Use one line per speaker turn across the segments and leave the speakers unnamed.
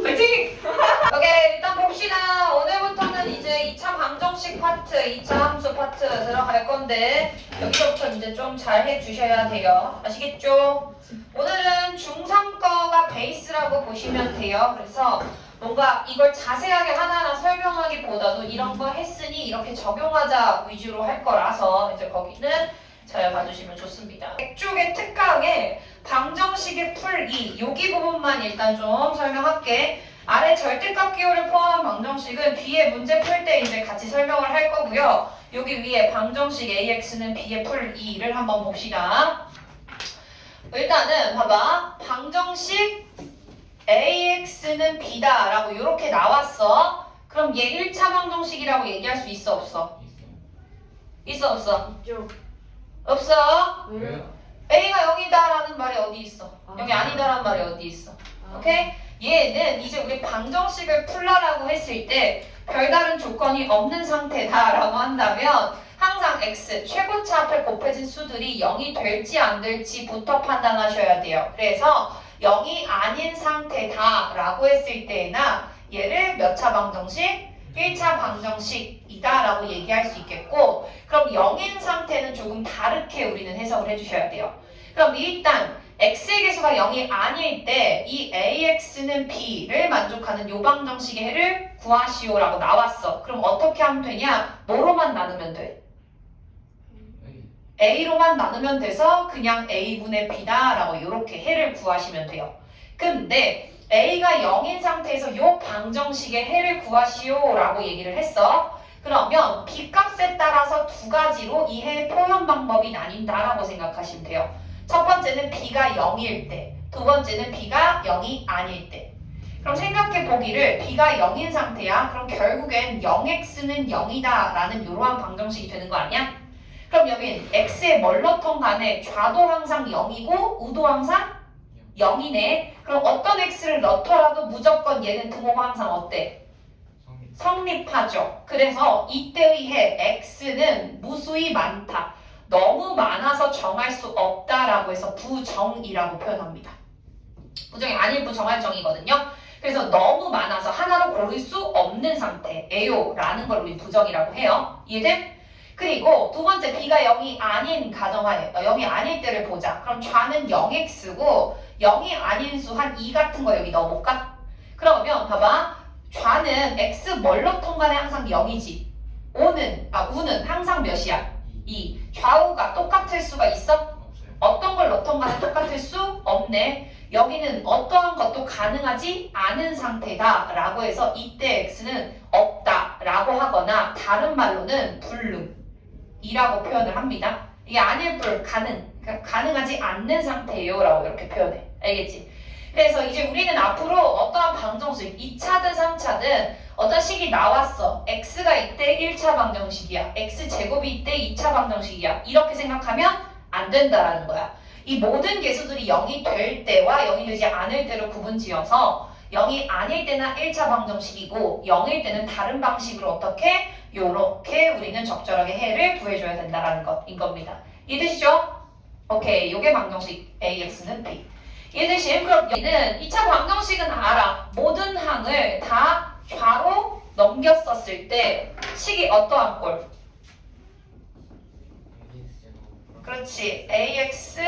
화이팅! 오케이, 일단 봅시다. 오늘부터는 이제 2차 방정식 파트, 2차 함수 파트 들어갈 건데 여기서부터 이제 좀 잘 해주셔야 돼요. 아시겠죠? 오늘은 중3 거가 베이스라고 보시면 돼요. 그래서 뭔가 이걸 자세하게 하나하나 설명하기보다도 이런 거 했으니 이렇게 적용하자 위주로 할 거라서 이제 거기는 잘 봐주시면 좋습니다. 백쪽의 특강에 방정식의 풀이 여기 부분만 일단 좀 설명할게. 아래 절대값 기호를 포함한 방정식은 뒤에 문제 풀 때 이제 같이 설명을 할 거고요. 여기 위에 방정식 AX는 B의 풀 2를 한번 봅시다. 일단은 봐봐. 방정식 AX는 B다 라고 이렇게 나왔어. 그럼 얘 1차 방정식이라고 얘기할 수 있어 없어? 있어 없어?
있죠.
없어?
왜요?
A가 0이다 라는 말이 어디 있어? 여기 아니다 라는 말이 어디 있어? 오케이? 얘는 이제 우리 방정식을 풀라라고 했을 때 별다른 조건이 없는 상태다라고 한다면 항상 x 최고차 앞에 곱해진 수들이 0이 될지 안 될지부터 판단하셔야 돼요. 그래서 0이 아닌 상태다라고 했을 때나 얘를 몇 차 방정식? 1차 방정식이다 라고 얘기할 수 있겠고, 그럼 0인 상태는 조금 다르게 우리는 해석을 해주셔야 돼요. 그럼 일단 x의 개수가 0이 아닐 때 이 ax는 b를 만족하는 요 방정식의 해를 구하시오라고 나왔어. 그럼 어떻게 하면 되냐? 뭐로만 나누면 돼? a로만 나누면 돼서 그냥 a분의 b다 라고 이렇게 해를 구하시면 돼요. 근데 a가 0인 상태에서 요 방정식의 해를 구하시오라고 얘기를 했어. 그러면 b값에 따라서 두 가지로 이 해 표현 방법이 나뉜다라고 생각하시면 돼요. 첫 번째는 b가 0일 때, 두 번째는 b가 0이 아닐 때. 그럼 생각해 보기를 b가 0인 상태야. 그럼 결국엔 0x는 0이다 라는 이러한 방정식이 되는 거 아니야? 그럼 여긴 x에 뭘 넣던 간에 좌도 항상 0이고 우도 항상 0이네. 그럼 어떤 x를 넣더라도 무조건 얘는 등호가 항상 어때? 성립하죠. 그래서 이때의 해 x는 무수히 많다. 너무 많아서 정할 수 없다라고 해서 부정이라고 표현합니다. 부정이 아닐 부정할 정이거든요. 그래서 너무 많아서 하나로 고를 수 없는 상태예요 라는 걸 우리 부정이라고 해요. 이해돼? 그리고 두 번째 b가 0이 아닌 가정하에 0이 아닐 때를 보자. 그럼 좌는 0x고 0이 아닌 수 한 2 같은 거 여기 넣어볼까? 그러면 봐봐. 좌는 x 뭘 넣던 간에 항상 0이지. 우는 항상 몇이야? 2. 좌우가 똑같을 수가 있어? 어떤 걸 넣던 간에 똑같을 수 없네. 여기는 어떠한 것도 가능하지 않은 상태다 라고 해서 이때 x는 없다 라고 하거나 다른 말로는 불능이라고 표현을 합니다. 이게 아닐 불 그러니까 가능하지 않는 상태예요 라고 이렇게 표현해. 알겠지? 그래서 이제 우리는 앞으로 어떠한 방정식 2차든 3차든 어떤 식이 나왔어. x가 이때 1차 방정식이야. x제곱이 이때 2차 방정식이야. 이렇게 생각하면 안 된다라는 거야. 이 모든 개수들이 0이 될 때와 0이 되지 않을 때로 구분지어서 0이 아닐 때나 1차 방정식이고 0일 때는 다른 방식으로 어떻게? 요렇게 우리는 적절하게 해를 구해줘야 된다라는 것인 겁니다. 이해되시죠? 오케이. 요게 방정식 AX는 B. 이해되심? 그럼 얘는 2차 방정식은 알아. 모든 항을 다 좌로 넘겼었을 때 식이 어떠한 꼴? 그렇지. AX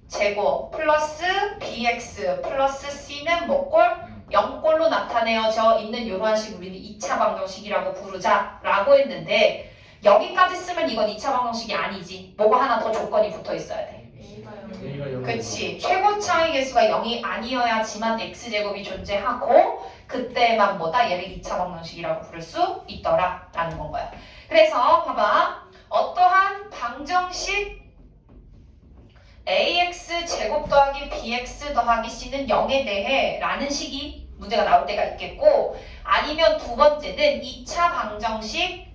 제곱 플러스 BX 플러스 C는 뭐 꼴? 0꼴로 나타내어져 있는 이러한 식 우리는 2차 방정식이라고 부르자 라고 했는데 여기까지 쓰면 이건 2차 방정식이 아니지. 뭐가 하나 더 조건이 붙어 있어야 돼. 그치. 최고차의 개수가 0이 아니어야지만 x제곱이 존재하고 그때만 보다 얘를 2차 방정식이라고 부를 수 있더라 라는 건 거야. 그래서 봐봐. 어떠한 방정식 ax 제곱 더하기 bx 더하기 c는 0에 대해 라는 식이 문제가 나올 때가 있겠고, 아니면 두 번째는 2차 방정식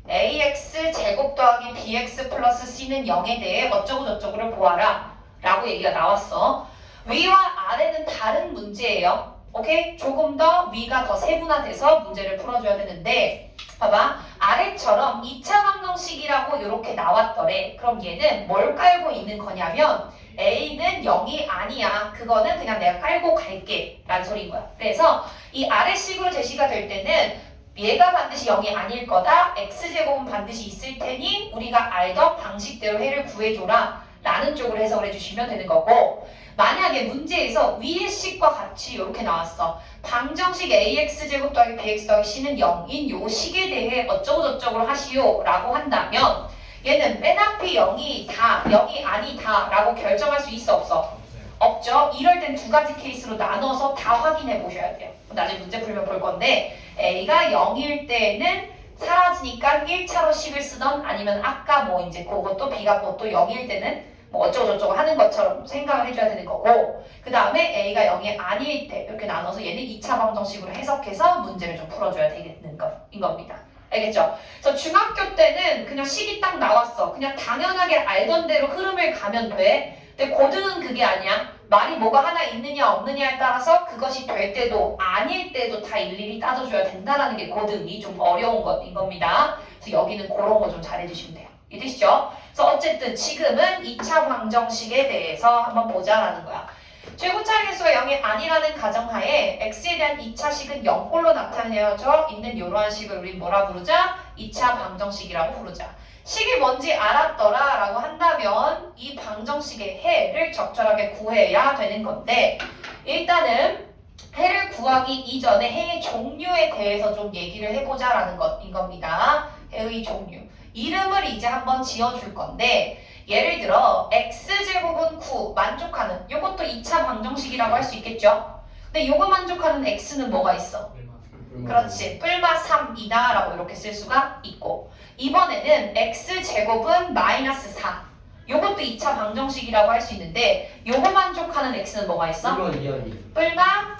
ax 제곱 더하기 bx 플러스 c는 0에 대해 어쩌고 저쩌고를 보아라 라고 얘기가 나왔어. 위와 아래는 다른 문제예요. 오케이? 조금 더 위가 더 세분화돼서 문제를 풀어줘야 되는데, 봐봐. 아래처럼 2차 방정식이라고 이렇게 나왔더래. 그럼 얘는 뭘 깔고 있는 거냐면 A는 0이 아니야. 그거는 그냥 내가 깔고 갈게 라는 소리인 거야. 그래서 이 아래식으로 제시가 될 때는 얘가 반드시 0이 아닐 거다. x제곱은 반드시 있을 테니 우리가 알던 방식대로 해를 구해줘라 라는 쪽으로 해석을 해주시면 되는 거고, 만약에 문제에서 위의 식과 같이 이렇게 나왔어. 방정식 ax제곱 더하기 bx 더하기 c는 0인 요 식에 대해 어쩌고저쩌고 하시오 라고 한다면 얘는 맨 앞에 0이 아니다 라고 결정할 수 있어 없어? 없죠. 이럴 땐 두 가지 케이스로 나눠서 다 확인해 보셔야 돼요. 나중에 문제 풀면 볼 건데 a가 0일 때는 사라지니까 1차로 식을 쓰던, 아니면 아까 뭐 이제 그것도 b가 그것도 0일 때는 뭐 어쩌고저쩌고 하는 것처럼 생각을 해줘야 되는 거고, 그 다음에 a가 0이 아닐 때 이렇게 나눠서 얘는 2차 방정식으로 해석해서 문제를 좀 풀어줘야 되는 거인 겁니다. 알겠죠? 그래서 중학교 때는 그냥 식이 딱 나왔어. 그냥 당연하게 알던 대로 흐름을 가면 돼. 근데 고등은 그게 아니야. 말이 뭐가 하나 있느냐 없느냐에 따라서 그것이 될 때도 아닐 때도 다 일일이 따져줘야 된다는 게 고등이 좀 어려운 것인 겁니다. 그래서 여기는 그런 거 좀 잘해주시면 돼요. 이해되시죠? 그래서 어쨌든 지금은 2차 방정식에 대해서 한번 보자라는 거야. 최고차의 개수가 0이 아니라는 가정하에 x에 대한 2차식은 0꼴로 나타내어져 있는 이러한 식을 우리 뭐라 부르자? 2차 방정식이라고 부르자. 식이 뭔지 알았더라 라고 한다면 이 방정식의 해를 적절하게 구해야 되는 건데, 일단은 해를 구하기 이전에 해의 종류에 대해서 좀 얘기를 해보자 라는 것인 겁니다. 해의 종류. 이름을 이제 한번 지어줄 건데, 예를 들어 x제곱은 9 만족하는, 요것도 2차 방정식이라고 할 수 있겠죠? 근데 요거 만족하는 x는 뭐가 있어? 그렇지, 뿔마 3이다 라고 이렇게 쓸 수가 있고, 이번에는 x제곱은 마이너스 4, 요것도 2차 방정식이라고 할 수 있는데 요거 만족하는 x는 뭐가 있어? 뿔마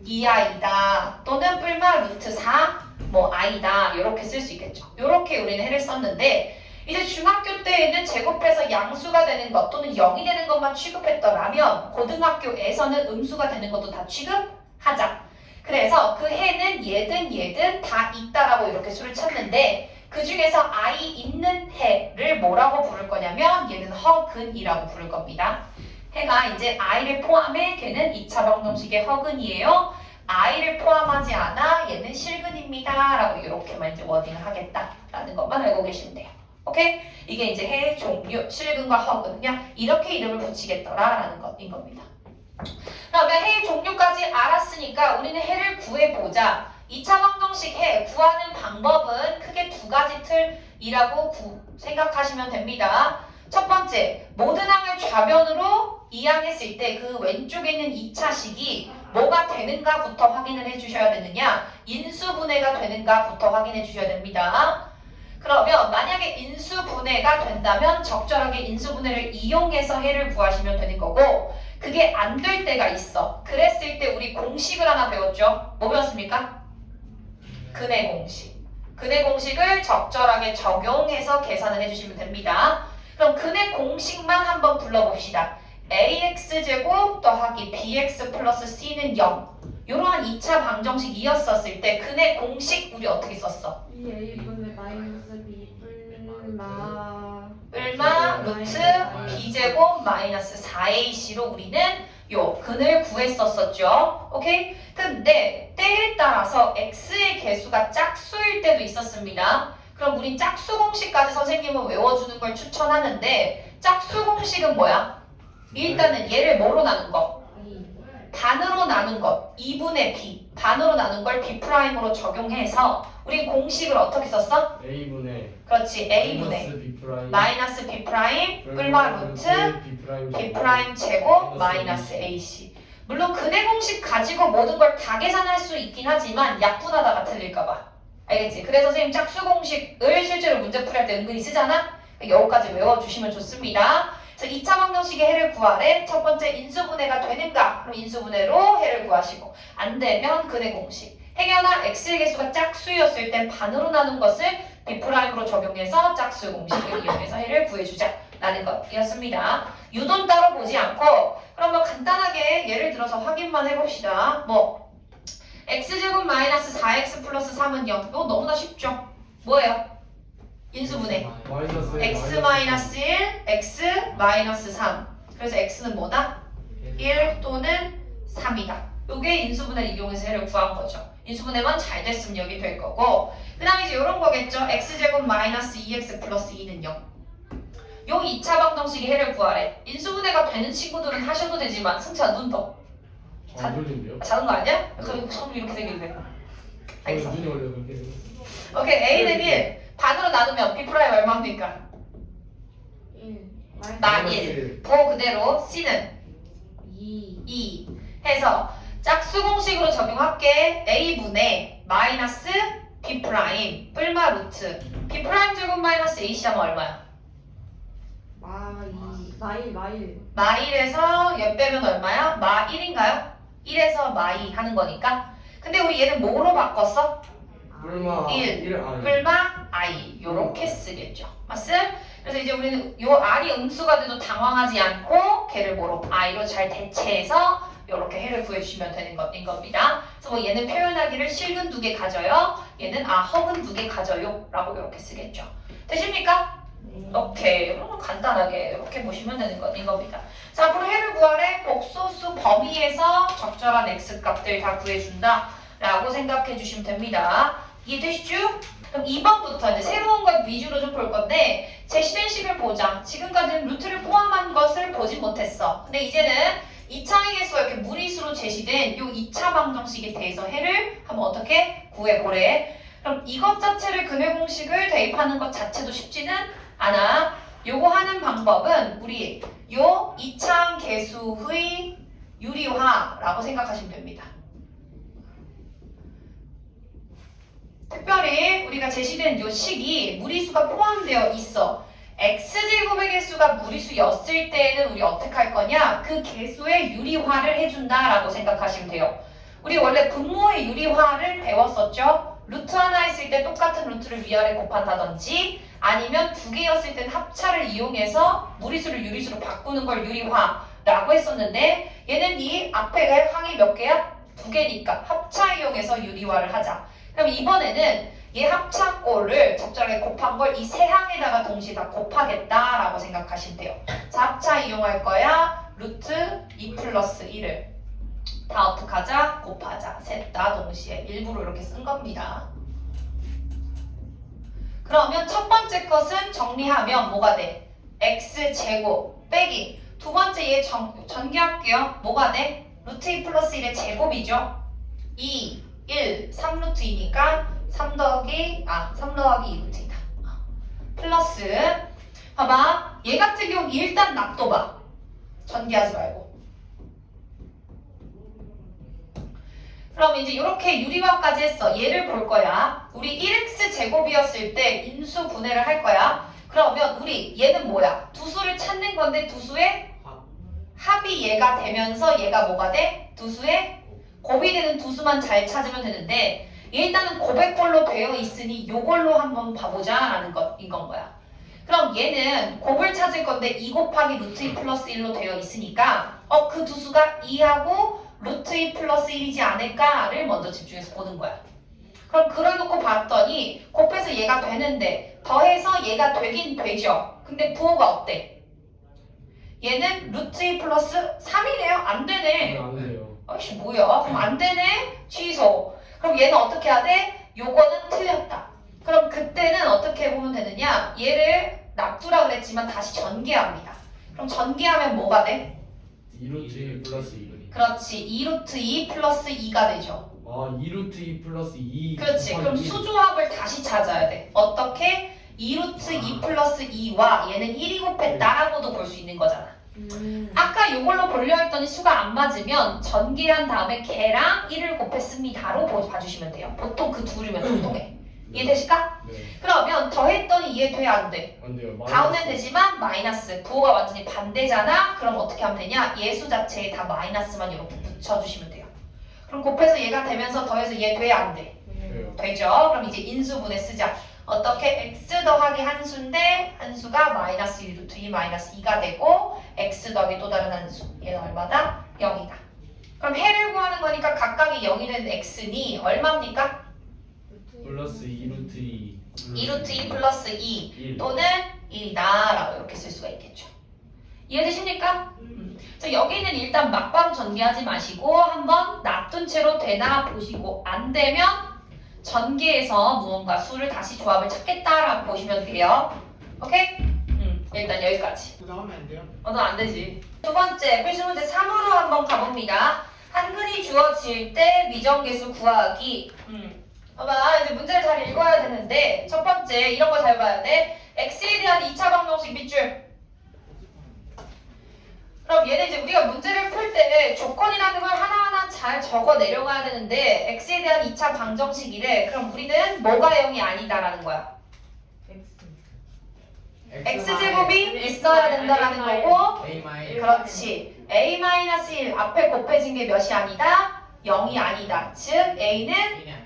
2i다 또는 뿔마 루트 4 뭐 i다, 이렇게 쓸 수 있겠죠. 이렇게 우리는 해를 썼는데, 이제 중학교 때에는 제곱해서 양수가 되는 것 또는 0이 되는 것만 취급했더라면 고등학교에서는 음수가 되는 것도 다 취급하자. 그래서 그 해는 얘든 다 있다라고 이렇게 수를 찾는데, 그 중에서 i 있는 해를 뭐라고 부를 거냐면 얘는 허근이라고 부를 겁니다. 해가 이제 i를 포함해 걔는 2차 방정식의 허근이에요. i를 포함하지 않아 얘는 실근입니다 라고 이렇게만 이제 워딩을 하겠다라는 것만 알고 계시면 돼요. 오케이? 이게 이제 해 종류, 실근과 허근, 그냥 이렇게 이름을 붙이겠더라라는 것인 겁니다. 그다음에 해의 종류까지 알았으니까 우리는 해를 구해보자. 2차 방정식 해 구하는 방법은 크게 두 가지 틀이라고 생각하시면 됩니다. 첫 번째, 모든 항을 좌변으로 이항했을 때 그 왼쪽에 있는 2차식이 뭐가 되는가부터 확인을 해주셔야 되느냐, 인수분해가 되는가부터 확인해 주셔야 됩니다. 그러면 만약에 인수분해가 된다면 적절하게 인수분해를 이용해서 해를 구하시면 되는 거고, 그게 안 될 때가 있어. 그랬을 때 우리 공식을 하나 배웠죠. 뭐 배웠습니까? 근의 공식. 근의 공식을 적절하게 적용해서 계산을 해주시면 됩니다. 그럼 근의 공식만 한번 불러봅시다. ax제곱 더하기 bx 플러스 c는 0. 이러한 2차 방정식이었었을 때 근의 공식 우리 어떻게 썼어?
2a분의 마이너스 b
뿔마 루트 b제곱 마이너스 4ac로 우리는 요 근을 구했었었죠. 오케이? 근데 때에 따라서 x의 개수가 짝수일 때도 있었습니다. 그럼 우린 짝수 공식까지 선생님은 외워주는 걸 추천하는데, 짝수 공식은 뭐야? 일단은 얘를 뭐로 나눈 거? 반으로 나눈 것, 2분의 b, 반으로 나눈 걸 b'으로 적용해서 우리 공식을 어떻게 썼어?
a분의
그렇지, a분의 마이너스 b' 뿔마 루트 b' 제곱 마이너스 ac. 물론 근의 공식 가지고 모든 걸 다 계산할 수 있긴 하지만 약분하다가 틀릴까봐. 알겠지? 그래서 선생님 짝수 공식을 실제로 문제 풀이할 때 은근히 쓰잖아? 여기까지 외워주시면 좋습니다. 그래서 2차 방정식의 해를 구하래. 첫 번째, 인수분해가 되는가? 그럼 인수분해로 해를 구하시고, 안 되면 근의 공식. 행여나 x의 개수가 짝수였을 땐 반으로 나눈 것을 b'으로 적용해서 짝수 공식을 이용해서 해를 구해주자 라는 것이었습니다. 유도는 따로 보지 않고, 그럼 뭐 간단하게 예를 들어서 확인만 해봅시다. 뭐 x제곱 마이너스 4x 플러스 3은 0. 이거 너무나 쉽죠? 뭐예요? 인수분해. x 마이너스 1, x 마이너스 3. 그래서 x는 뭐다? 1 또는 3이다. 요게 인수분해를 이용해서 해를 구한 거죠. 인수분해만 잘 됐으면 여기 될 거고, 그 다음에 이제 이런 거겠죠. x제곱 마이너스 2x 플러스 2는요. 요 2차 방정식의 해를 구하래. 인수분해가 되는 친구들은 하셔도 되지만 승차 눈 떠.
안 졸린데요?
작은 거 아니야? 그럼 처음 이렇게 생겼네. 알겠어.
눈이 원래 그렇게
오케이, a는 1. 반으로 나누면 b 프라임 얼마입니까?
1
나 1. 보 그대로 c는
2
2 해서 짝수 공식으로 적용할게. a분의 마이너스 b 프라임 뿔마 루트 b 프라임 제곱 마이너스 ac 하면 얼마야?
마일
마1에서 열 빼면 얼마야? 마1인가요? 1에서 마2 하는 거니까. 근데 우리 얘는 뭐로 바꿨어?
뿔마
1
아니
뿔마 i 요렇게 쓰겠죠. 맞음? 그래서 이제 우리는 요 r이 음수가 돼도 당황하지 않고 걔를 뭐로 i로 잘 대체해서 요렇게 해를 구해주시면 되는 것인 겁니다. 그래서 뭐 얘는 표현하기를 실근 2개 가져요. 얘는 허근 2개 가져요. 라고 이렇게 쓰겠죠. 되십니까? 오케이. 그러면 간단하게 이렇게 보시면 되는 것인 겁니다. 자, 앞으로 해를 구하래. 복소수 범위에서 적절한 x값들 다 구해준다. 라고 생각해 주시면 됩니다. 이해되시죠? 그럼 2번부터 이제 새로운 것 위주로 좀 볼 건데, 제시된 식을 보자. 지금까지는 루트를 포함한 것을 보지 못했어. 근데 이제는 2차의 개수가 이렇게 무리수로 제시된 이 2차 방정식에 대해서 해를 한번 어떻게 구해보래. 그럼 이것 자체를 근해 공식을 대입하는 것 자체도 쉽지는 않아. 요거 하는 방법은 우리 요 2차 개수의 유리화라고 생각하시면 됩니다. 특별히 우리가 제시된 요 식이 무리수가 포함되어 있어. x제곱의 개수가 무리수였을 때에는 우리 어떻게 할 거냐? 그 개수의 유리화를 해준다라고 생각하시면 돼요. 우리 원래 분모의 유리화를 배웠었죠? 루트 하나 있을 때 똑같은 루트를 위아래 곱한다든지 아니면 두 개였을 땐 합차를 이용해서 무리수를 유리수로 바꾸는 걸 유리화라고 했었는데 얘는 이 앞에 항이 몇 개야? 두 개니까 합차 이용해서 유리화를 하자. 그럼 이번에는 얘 합차꼴을 적절하게 곱한 걸 이 세 항에다가 동시에 다 곱하겠다라고 생각하시면 돼요. 자, 합차 이용할 거야. 루트 2 플러스 1을 다 어떻게 하자? 곱하자. 셋 다 동시에 일부러 이렇게 쓴 겁니다. 그러면 첫 번째 것은 정리하면 뭐가 돼? x제곱 빼기 두 번째 얘 전개할게요. 뭐가 돼? 루트 2 플러스 1의 제곱이죠. 2, 1, 3루트 2니까 3 더하기 2루트이다. 플러스 봐봐. 얘 같은 경우 일단 놔둬봐. 전개하지 말고. 그럼 이제 이렇게 유리화까지 했어. 얘를 볼 거야. 우리 1x 제곱이었을 때 인수 분해를 할 거야. 그러면 우리 얘는 뭐야? 두 수를 찾는 건데 두 수의 합이 얘가 되면서 얘가 뭐가 돼? 두 수의 곱이 되는 두 수만 잘 찾으면 되는데 얘 일단은 곱의꼴로 되어 있으니 요걸로 한번 봐보자 라는 것인 건 거야. 그럼 얘는 곱을 찾을 건데 2 곱하기 루트 2 플러스 1로 되어 있으니까 그 두 수가 2하고 루트 2 플러스 1이지 않을까를 먼저 집중해서 보는 거야. 그럼 그려놓고 봤더니 곱해서 얘가 되는데 더해서 얘가 되긴 되죠. 근데 부호가 어때? 얘는 루트 2 플러스 3이네요. 안 되네.
안 돼요.
아이씨 뭐야? 그럼 안 되네? 취소. 그럼 얘는 어떻게 해야 돼? 요거는 틀렸다. 그럼 그때는 어떻게 보면 되느냐? 얘를 납두라 그랬지만 다시 전개합니다. 그럼 전개하면 뭐가 돼?
2루트 2 플러스 2.
그렇지. 2루트 2 플러스 2가 되죠.
2루트 2 플러스 2.
그렇지. 그럼 수조합을 다시 찾아야 돼. 어떻게? 2루트 2 플러스 2와 얘는 1이 곱했다라고도 볼 수 있는 거잖아. 아까 이걸로 보려 했더니 수가 안 맞으면 전개한 다음에 걔랑 1을 곱했습니다로 봐주시면 돼요. 보통 그 둘이면 통해. 이해되실까?
네.
그러면 더했더니 이해돼? 안 돼?
안 돼요.
가운데는 되지만 마이너스. 부호가 완전히 반대잖아? 그럼 어떻게 하면 되냐? 예수 자체에 다 마이너스만 이렇게 붙여주시면 돼요. 그럼 곱해서 얘가 되면서 더해서 얘 돼? 안 돼?
네.
되죠? 그럼 이제 인수분해 쓰자. 어떻게? x 더하기 한 수인데 한 수가 마이너스 1루트 2 마이너스 2가 되고 x 더하기 또 다른 한 수. 얘는 얼마다? 0이다. 그럼 해를 구하는 거니까 각각이 0이 되는 x니 얼마입니까?
플러스 2루트 2.
2루트 2 플러스 2
1.
또는 1이다 라고 이렇게 쓸 수가 있겠죠. 이해되십니까? 자, 여기는 일단 막방 전개하지 마시고 한번 놔둔 채로 되나 보시고 안 되면 전개해서 무언가 수를 다시 조합을 찾겠다라고 보시면 돼요. 오케이? 일단 여기까지.
나오면 안 돼요?
넌 안 되지. 두 번째 필수 문제 3으로 한번 가봅니다. 한근이 주어질 때 미정계수 구하기. 봐봐, 이제 문제를 잘 읽어야 되는데 첫 번째 이런 거 잘 봐야 돼. x에 대한 2차 방정식 밑줄. 그럼 얘는 이제 우리가 문제를 풀 때 조건이라는 걸 하나하나 잘 적어 내려가야 되는데 x에 대한 2차 방정식이래. 그럼 우리는 뭐가 0이 아니다라는 거야. x제곱이 있어야 된다라는 거고
A 마일.
그렇지. a-1 앞에 곱해진 게 몇이 아니다? 0이 아니다. 즉 a는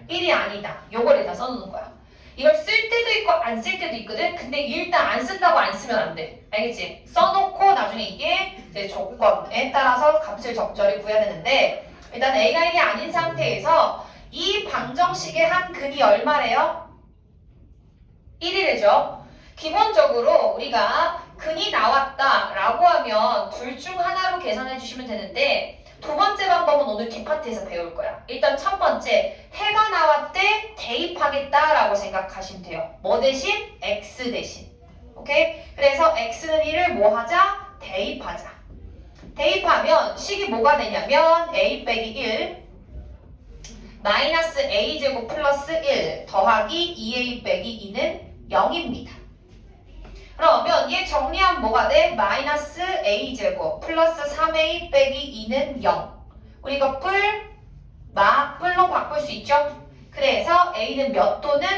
1이 아니다. 요걸 일단 써놓는 거야. 이걸 쓸 때도 있고 안 쓸 때도 있거든. 근데 일단 안 쓴다고 안 쓰면 안 돼. 알겠지? 써놓고 나중에 이게 이제 조건에 따라서 값을 적절히 구해야 되는데 일단 a가 1이 아닌 상태에서 이 방정식의 한 근이 얼마래요? 1이래죠. 기본적으로 우리가 근이 나왔다라고 하면 둘 중 하나로 계산해 주시면 되는데 두 번째 방법은 오늘 뒷파트에서 배울 거야. 일단 첫 번째, 해가 나왔대 대입하겠다라고 생각하시면 돼요. 뭐 대신? x 대신. 오케이? 그래서 x는 1을 뭐 하자? 대입하자. 대입하면 식이 뭐가 되냐면 a 빼기 1 마이너스 a제곱 플러스 1 더하기 2a 빼기 2는 0입니다. 그러면 얘 정리하면 뭐가 돼? 마이너스 a제곱 플러스 3a 빼기 2는 0. 우리 이거 뿔로 바꿀 수 있죠? 그래서 a는 몇 또는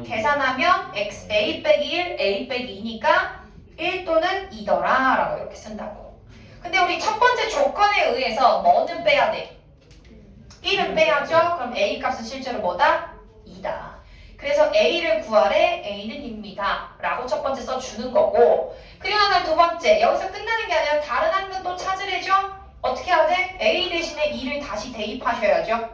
계산하면 x, a 빼기 1, a 빼기 2니까 1 또는 2더라 라고 이렇게 쓴다고. 근데 우리 첫 번째 조건에 의해서 뭐는 빼야 돼? 1은 빼야죠? 그럼 a 값은 실제로 뭐다? 2다. 그래서 a를 구하래 a는 2입니다 라고 첫 번째 써주는 거고 그리고 하나 두 번째 여기서 끝나는 게 아니라 다른 한 근 또 찾으래죠? 어떻게 해야 돼? a 대신에 2를 다시 대입하셔야죠.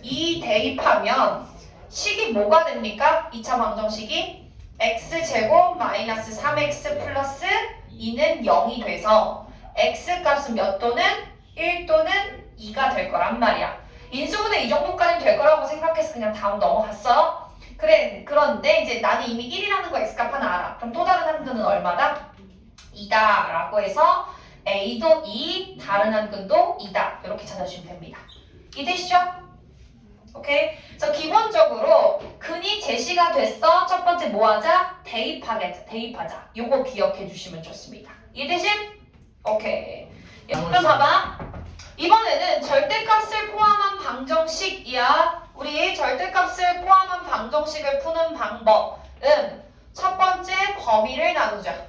2 대입하면 식이 뭐가 됩니까? 2차 방정식이 x제곱 마이너스 3x 플러스 2는 0이 돼서 x 값은 몇 또는 1 또는 2가 될 거란 말이야. 인수분해 이 정도까지는 될 거라고 생각해서 그냥 다음 넘어갔어. 그래, 그런데 이제 나는 이미 1이라는 거 x값 하나 알아. 그럼 또 다른 한 근은 얼마다? 2다 라고 해서 a도 2, 다른 한 근도 2다 이렇게 찾아주시면 됩니다. 이해되시죠? 오케이? 그래서 기본적으로 근이 제시가 됐어. 첫 번째 뭐 하자? 대입하자. 요거 기억해 주시면 좋습니다. 이해되심? 오케이. 그럼 봐봐. 이번에는 절대값을 포함한 방정식이야. 우리 절대값을 포함한 방정식을 푸는 방법은 첫 번째 범위를 나누자.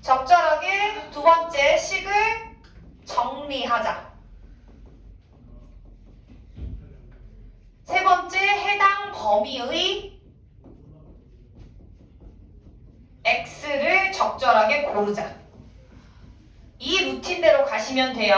적절하게 두 번째 식을 정리하자. 세 번째 해당 범위의 x를 적절하게 고르자. 이 루틴대로 가시면 돼요.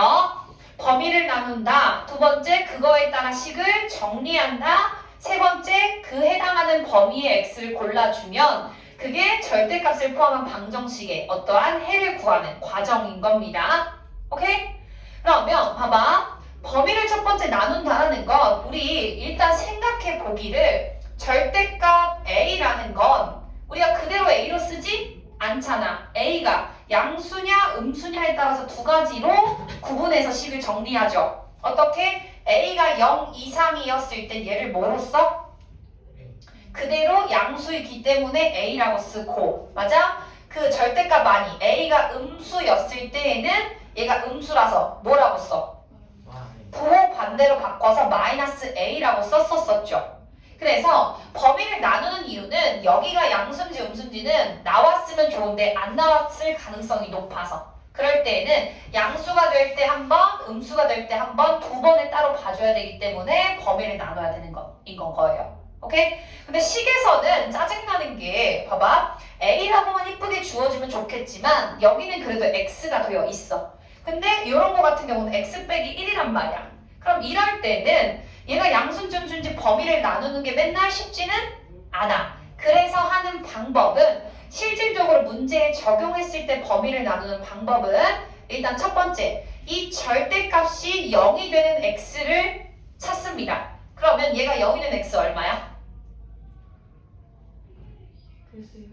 범위를 나눈다. 두 번째 그거에 따라 식을 정리한다. 세 번째 그 해당하는 범위의 x를 골라주면 그게 절대값을 포함한 방정식의 어떠한 해를 구하는 과정인 겁니다. 오케이? 그러면 봐봐. 범위를 첫 번째 나눈다라는 건 우리 일단 생각해 보기를 절대값 a라는 건 우리가 그대로 a로 쓰지 않잖아. a가 양수냐 음수냐에 따라서 두 가지로 구분해서 식을 정리하죠. 어떻게? a가 0 이상이었을 때 얘를 뭐로 써? 그대로 양수이기 때문에 a라고 쓰고 맞아? 그 절대값 아니 a가 음수였을 때에는 얘가 음수라서 뭐라고 써? 부호 반대로 바꿔서 마이너스 a라고 썼었죠. 그래서 범위를 나누는 이유는 여기가 양수인지 음수인지는 나왔으면 좋은데 안 나왔을 가능성이 높아서 그럴 때에는 양수가 될 때 한 번, 음수가 될 때 한 번, 두 번을 따로 봐줘야 되기 때문에 범위를 나눠야 되는 거예요. 오케이? 근데 식에서는 짜증나는 게 봐봐. a라고만 이쁘게 주어지면 좋겠지만 여기는 그래도 x가 되어 있어. 근데 이런 거 같은 경우는 x 빼기 1이란 말이야. 그럼 이럴 때는 얘가 양수인지 음수인지 범위를 나누는 게 맨날 쉽지는 않아. 그래서 하는 방법은 실질적으로 문제에 적용했을 때 범위를 나누는 방법은 일단 첫 번째, 이 절대값이 0이 되는 x를 찾습니다. 그러면 얘가 0이 되는 x 얼마야?
글쎄요.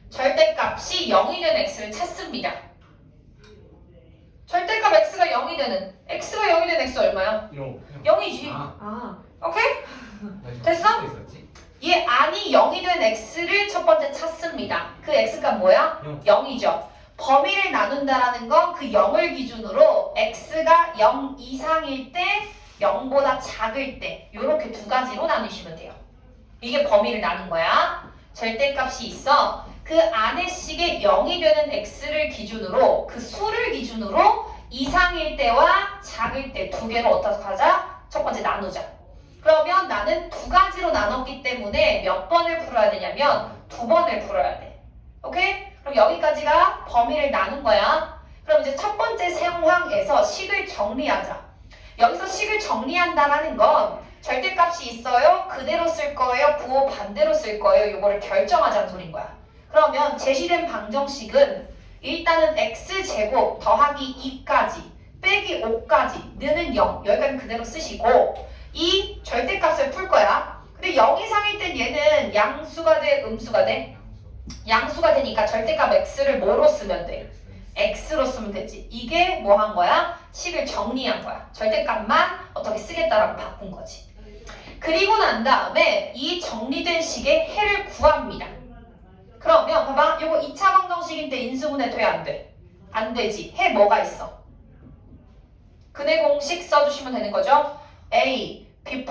절대값이 0이 되는 x를 찾습니다. 절대값 x가 0이 되는 x가 0이 되는 x 얼마야? 0이지.
아,
오케이? 됐어? 얘 안이 0이 된 x를 첫 번째 찾습니다. 그 x가 뭐야? 0이죠. 범위를 나눈다라는 건 그 0을 기준으로 x가 0 이상일 때 0보다 작을 때 이렇게 두 가지로 나누시면 돼요. 이게 범위를 나눈 거야. 절대값이 있어. 그 안의 식의 0이 되는 x를 기준으로 그 수를 기준으로 이상일 때와 작을 때 두 개로 어떻게 하자? 첫 번째 나누자. 그러면 나는 두 가지로 나눴기 때문에 몇 번을 풀어야 되냐면 두 번을 풀어야 돼. 오케이? 그럼 여기까지가 범위를 나눈 거야. 그럼 이제 첫 번째 상황에서 식을 정리하자. 여기서 식을 정리한다라는 건 절대값이 있어요? 그대로 쓸 거예요? 부호 반대로 쓸 거예요? 이거를 결정하자는 소린 거야. 그러면 제시된 방정식은 일단은 x제곱 더하기 2까지 빼기 5까지 는은 0 여기까지 그대로 쓰시고 이 절대값을 풀 거야. 근데 0 이상일 땐 얘는 양수가 돼? 음수가 돼? 양수가 되니까 절대값 x를 뭐로 쓰면 돼? x로 쓰면 되지. 이게 뭐 한 거야? 식을 정리한 거야. 절대값만 어떻게 쓰겠다라고 바꾼 거지. 그리고 난 다음에 이 정리된 식의 해를 구합니다. 그러면 봐봐. 요거 2차 방정식인데 인수분해 돼? 안 돼? 안 되지. 해 뭐가 있어? 근해 공식 써주시면 되는 거죠. A, B',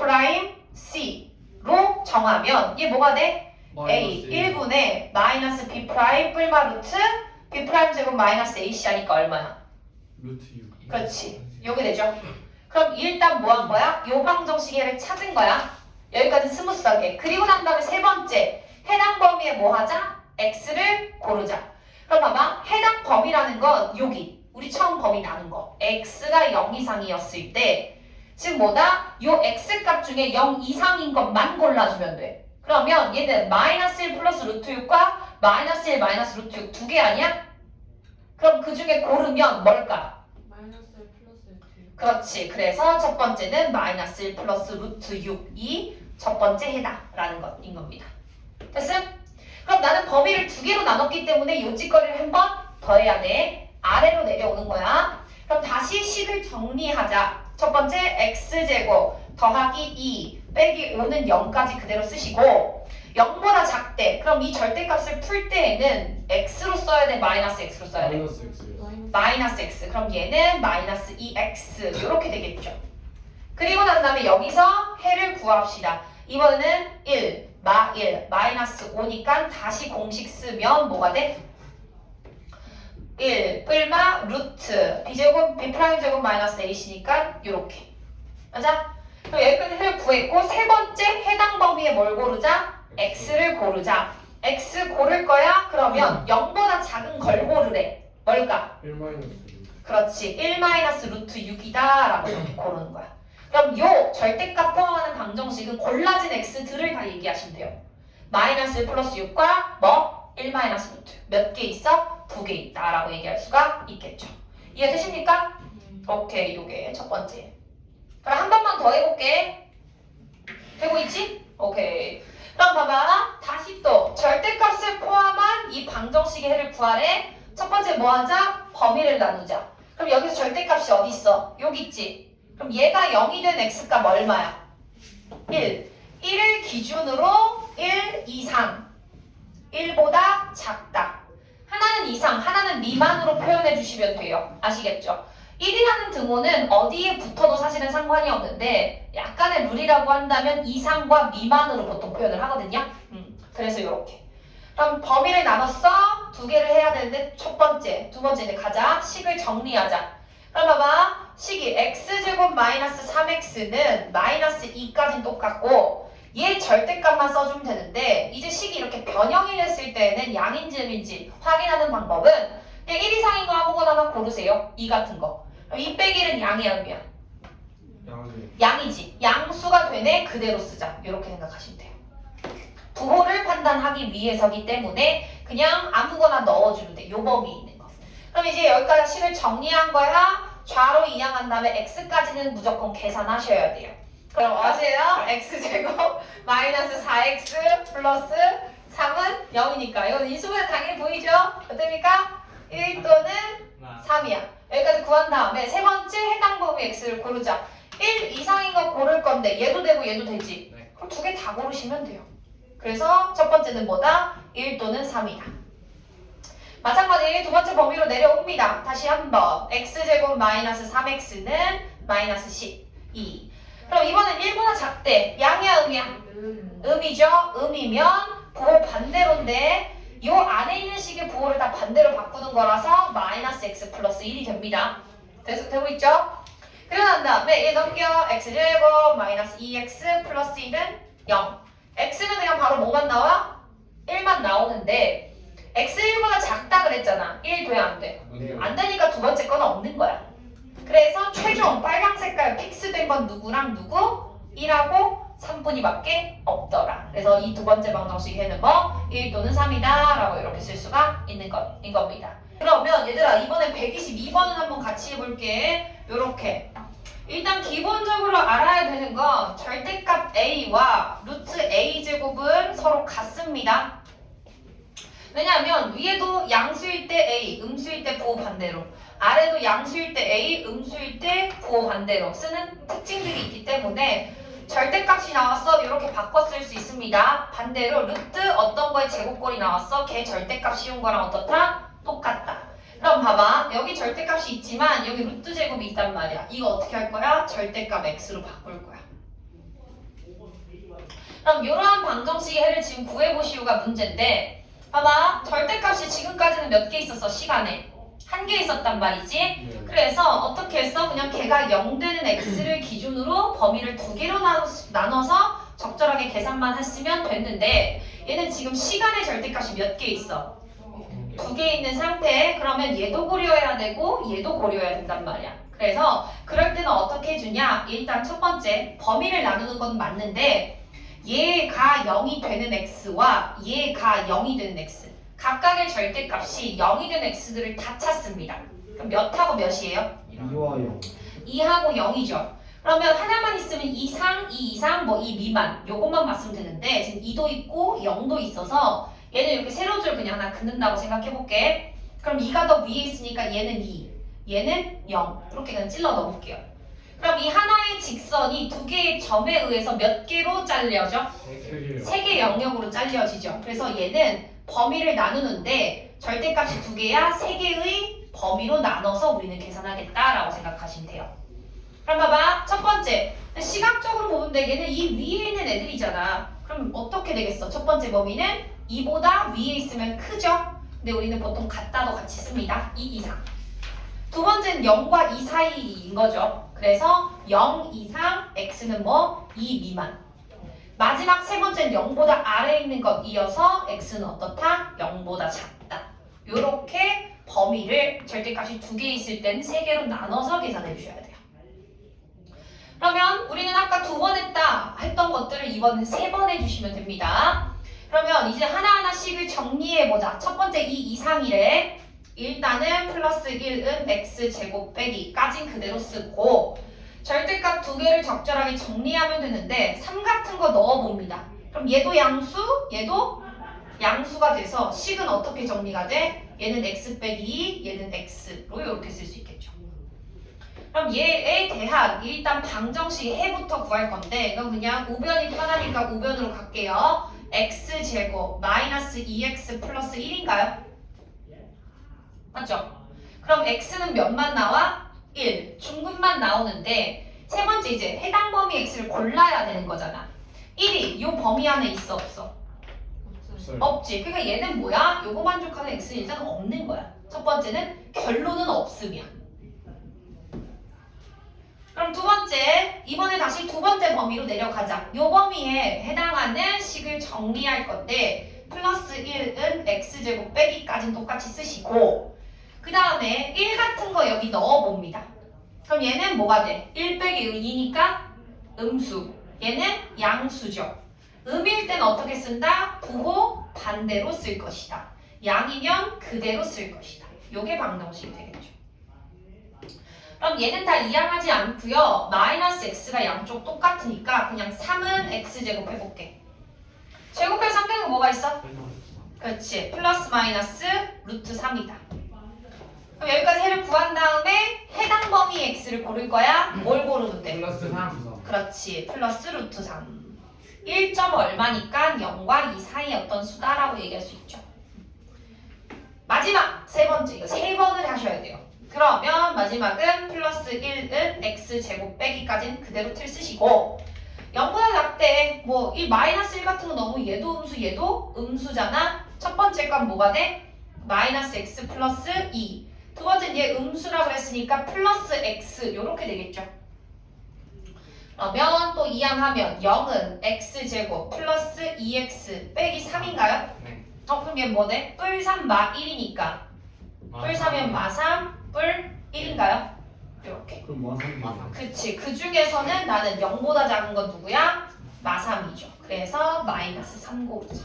C로 정하면 얘 뭐가 돼? A 1분의 마이너스 B' 뿔마 루트 B' 제곱 마이너스 AC 하니까 얼마야?
루트 6.
그렇지. 요게 되죠. 그럼 일단 뭐 한 거야? 요 방정식의 해를 찾은 거야. 여기까지 스무스하게. 그리고 난 다음에 세 번째 해당 범위에 뭐 하자? X를 고르자. 그럼 봐봐. 해당 범위라는 건 여기 우리 처음 범위 나눈 거 X가 0 이상이었을 때 즉 뭐다? 요 X값 중에 0 이상인 것만 골라주면 돼. 그러면 얘는 마이너스 1 플러스 루트 6과 마이너스 1 마이너스 루트 6 두 개 아니야? 그럼 그 중에 고르면 뭘까?
마이너스 1 플러스 2.
그렇지. 그래서 첫 번째는 마이너스 1 플러스 루트 6이 첫 번째 해다라는 것인 겁니다. 됐음? 그럼 나는 범위를 두 개로 나눴기 때문에 요 짓거리를 한 번 더 해야 돼. 아래로 내려오는 거야. 그럼 다시 식을 정리하자. 첫 번째 x제곱 더하기 2 빼기 5는 0까지 그대로 쓰시고 0보다 작대. 그럼 이 절대값을 풀 때에는 x로 써야 돼? 마이너스 x로 써야 돼?
마이너스 X.
마이너스 x. 그럼 얘는 마이너스 2x 이렇게 되겠죠. 그리고 난 다음에 여기서 해를 구합시다. 이번에는 1, 마이너스 5니까 다시 공식 쓰면 뭐가 돼? 1 뿔마 루트 b제곱 b'제곱 마이너스 ac니까 요렇게. 맞아? 그럼 여기까지 해를 구했고 세 번째 해당 범위에 뭘 고르자? x를 고르자. x 고를 거야? 그러면 0보다 작은 걸 고르래. 뭘까?
1 마이너스 6.
그렇지. 1 마이너스 루트 6이다 라고 이렇게 고르는 거야. 그럼 요 절대값 포함하는 방정식은 골라진 x들을 다 얘기하시면 돼요. 마이너스 1 플러스 6과 뭐? 1 마이너스 루트 몇 개 있어? 2개 있다 라고 얘기할 수가 있겠죠. 이해되십니까? 오케이. 요게 첫 번째. 그럼 한 번만 더 해볼게. 되고 있지? 오케이. 그럼 봐봐. 다시 또 절대값을 포함한 이 방정식의 해를 구하래. 첫 번째 뭐 하자? 범위를 나누자. 그럼 여기서 절대값이 어디 있어? 여기 있지? 그럼 얘가 0이 된 x값 얼마야? 1. 1을 기준으로 1 이상. 1보다 작다. 하나는 이상, 하나는 미만으로 표현해 주시면 돼요. 아시겠죠? 1이라는 등호는 어디에 붙어도 사실은 상관이 없는데 약간의 룰이라고 한다면 이상과 미만으로 보통 표현을 하거든요. 그래서 이렇게. 그럼 범위를 나눴어. 두 개를 해야 되는데 첫 번째, 두 번째 이제 가자. 식을 정리하자. 그럼 봐봐. 식이 x제곱 마이너스 3x는 마이너스 2까지는 똑같고 얘 절대값만 써주면 되는데 이제 식이 이렇게 변형이 됐을 때는 양인지 음인지 확인하는 방법은 그냥 1 이상인 거 아무거나 하나 고르세요. 2 같은 거. 2 빼기 1은 양이야 음이야?
양이.
양이지. 양수가 되네 그대로 쓰자. 이렇게 생각하시면 돼요. 부호를 판단하기 위해서기 때문에 그냥 아무거나 넣어주면 돼. 요 범위 있는 거. 그럼 이제 여기까지 식을 정리한 거야. 좌로 이항한 다음에 x까지는 무조건 계산하셔야 돼요. 그럼 어제요? x제곱 마이너스 4x 플러스 3은 0이니까 이건 인수분해 당연히 보이죠? 어떻습니까? 1 또는 3이야. 여기까지 구한 다음에 세 번째 해당 범위 x를 고르자. 1 이상인 거 고를 건데 얘도 되고 얘도 되지.
네.
그럼 두 개 다 고르시면 돼요. 그래서 첫 번째는 뭐다? 1 또는 3이다. 마찬가지 두 번째 범위로 내려옵니다. 다시 한번 x제곱 마이너스 3x는 마이너스 12. 그럼 이번엔 1보다 작대. 양이야 음이야? 음이죠. 음이면 부호 반대로인데 요 안에 있는 식의 부호를 다 반대로 바꾸는 거라서 마이너스 x 플러스 1이 됩니다. 되고 있죠? 그러고 난 다음에 얘 넘겨 x제곱 마이너스 2x 플러스 1은 0. x는 그냥 바로 뭐만 나와? 1만 나오는데 x 1보다 작다 그랬잖아. 1 돼야 안 돼. 안 되니까 두 번째 거는 없는 거야. 그래서 최종 빨강 색깔 픽스된 건 누구랑 누구? 1하고 3분위밖에 없더라. 그래서 이 두 번째 방정식에는 뭐? 1 또는 3이다 라고 이렇게 쓸 수가 있는 것인 겁니다. 그러면 얘들아 이번에 122번은 한번 같이 해볼게. 요렇게 일단 기본적으로 알아야 되는 건 절대값 a와 루트 a 제곱은 서로 같습니다. 왜냐하면 위에도 양수일 때 a, 음수일 때 부호 반대로, 아래도 양수일 때 a, 음수일 때 부호 반대로 쓰는 특징들이 있기 때문에 절대값이 나왔어 이렇게 바꿔 쓸 수 있습니다. 반대로 루트 어떤 거에 제곱꼴이 나왔어 걔 절대값 씌운 거랑 어떻다? 똑같다. 그럼 봐봐 여기 절대값이 있지만 여기 루트 제곱이 있단 말이야. 이거 어떻게 할 거야? 절대값 x로 바꿀 거야. 그럼 이러한 방정식의 해를 지금 구해보시오가 문제인데 봐봐 절대값이 지금까지는 몇 개 있었어 시간에? 한 개 있었단 말이지. 그래서 어떻게 했어? 그냥 걔가 0 되는 x를 기준으로 범위를 두 개로 나눠서 적절하게 계산만 했으면 됐는데 얘는 지금 시간의 절대값이 몇 개 있어? 두 개 있는 상태에 그러면 얘도 고려해야 되고 얘도 고려해야 된단 말이야. 그래서 그럴 때는 어떻게 해주냐? 일단 첫 번째 범위를 나누는 건 맞는데 얘가 0이 되는 x와 얘가 0이 되는 x 각각의 절대값이 0이 되는 x들을 다 찾습니다. 그럼 몇하고 몇이에요?
2와 0.
2하고 0이죠. 그러면 하나만 있으면 2 이상, 2 이상, 뭐 2 미만 요것만 봤으면 되는데 지금 2도 있고 0도 있어서 얘는 이렇게 세로줄 그냥 하나 긋는다고 생각해볼게. 그럼 2가 더 위에 있으니까 얘는 2, 얘는 0 이렇게 그냥 찔러 넣어볼게요. 그럼 이 하나의 직선이 두 개의 점에 의해서 몇 개로 잘려져? 3개 영역으로 잘려지죠. 그래서 얘는 범위를 나누는데 절대값이 두 개야 3개의 범위로 나눠서 우리는 계산하겠다라고 생각하시면 돼요. 그럼 봐봐 첫 번째 시각적으로 보는데 얘는 이 위에 있는 애들이잖아. 그럼 어떻게 되겠어? 첫 번째 범위는 2보다 위에 있으면 크죠? 근데 우리는 보통 같다도 같이 씁니다. 2 이상. 두 번째는 0과 2 사이인 거죠. 그래서 0 이상 x는 뭐? 2 미만. 마지막 세 번째는 0보다 아래에 있는 것 이어서 x는 어떻다? 0보다 작다. 요렇게 범위를 절대값이 두 개 있을 땐 세 개로 나눠서 계산해 주셔야 돼요. 그러면 우리는 아까 두 번 했다 했던 것들을 이번엔 세 번 해주시면 됩니다. 그러면 이제 하나하나씩을 정리해보자. 첫 번째 2 이상이래. 일단은 플러스 1은 x제곱 빼기까진 그대로 쓰고 절대값 두 개를 적절하게 정리하면 되는데 3 같은 거 넣어봅니다. 그럼 얘도 양수, 얘도 양수가 돼서 식은 어떻게 정리가 돼? 얘는 x 빼기 2, 얘는 x로 이렇게 쓸 수 있겠죠. 그럼 얘에 대한 일단 방정식 해부터 구할 건데 이건 그냥 우변이 편하니까 우변으로 갈게요. x제곱 마이너스 2x 플러스 1인가요? 맞죠? 그럼 x는 몇만 나와? 1. 중근만 나오는데 세 번째 이제 해당 범위 x를 골라야 되는 거잖아. 1이 요 범위 안에 있어 없어? 없지. 그러니까 얘는 뭐야? 요거 만족하는 x는 일단 없는 거야. 첫 번째는 결론은 없음이야. 그럼 두 번째, 이번에 다시 두 번째 범위로 내려가자. 요 범위에 해당하는 식을 정리할 건데 플러스 1은 x제곱 빼기까지는 똑같이 쓰시고 그 다음에 1 같은 거 여기 넣어봅니다. 그럼 얘는 뭐가 돼? 1 빼기 2니까 음수. 얘는 양수죠. 음일 때는 어떻게 쓴다? 부호 반대로 쓸 것이다. 양이면 그대로 쓸 것이다. 요게 방정식이 되겠죠. 그럼 얘는 다 이양하지 않고요. 마이너스 x가 양쪽 똑같으니까 그냥 3은 x제곱 해볼게. 제곱해서 3되는 거 뭐가 있어? 그렇지. 플러스 마이너스 루트 3이다. 그럼 여기까지 해를 구한 다음에 해당 범위 x를 고를 거야. 뭘 고르면 돼?
플러스 3.
그렇지. 플러스 루트 3. 1점 얼마니까 0과 2 사이 어떤 수다라고 얘기할 수 있죠. 마지막 세 번째. 이거 세 번을 하셔야 돼요. 그러면 마지막은 플러스 1은 x제곱 빼기까지는 그대로 틀 쓰시고 0보다 작대 뭐 이 마이너스 1 같은 거 너무 얘도 음수 얘도 음수잖아. 첫 번째 건 뭐가 돼? 마이너스 x 플러스 2. 두 번째는 얘 음수라 그랬으니까 플러스 x 요렇게 되겠죠. 그러면 또 이항하면 0은 x제곱 플러스 2x 빼기 3인가요?
네.
그럼 얘 뭐네? 뿔 3 마 1이니까 뿔 3이면 마 3, 뿔 1인가요? 이렇게.
그럼 마삼.
그치. 그 중에서는 나는 0보다 작은 건 누구야? 마 3이죠. 그래서 마이너스 3 고르자.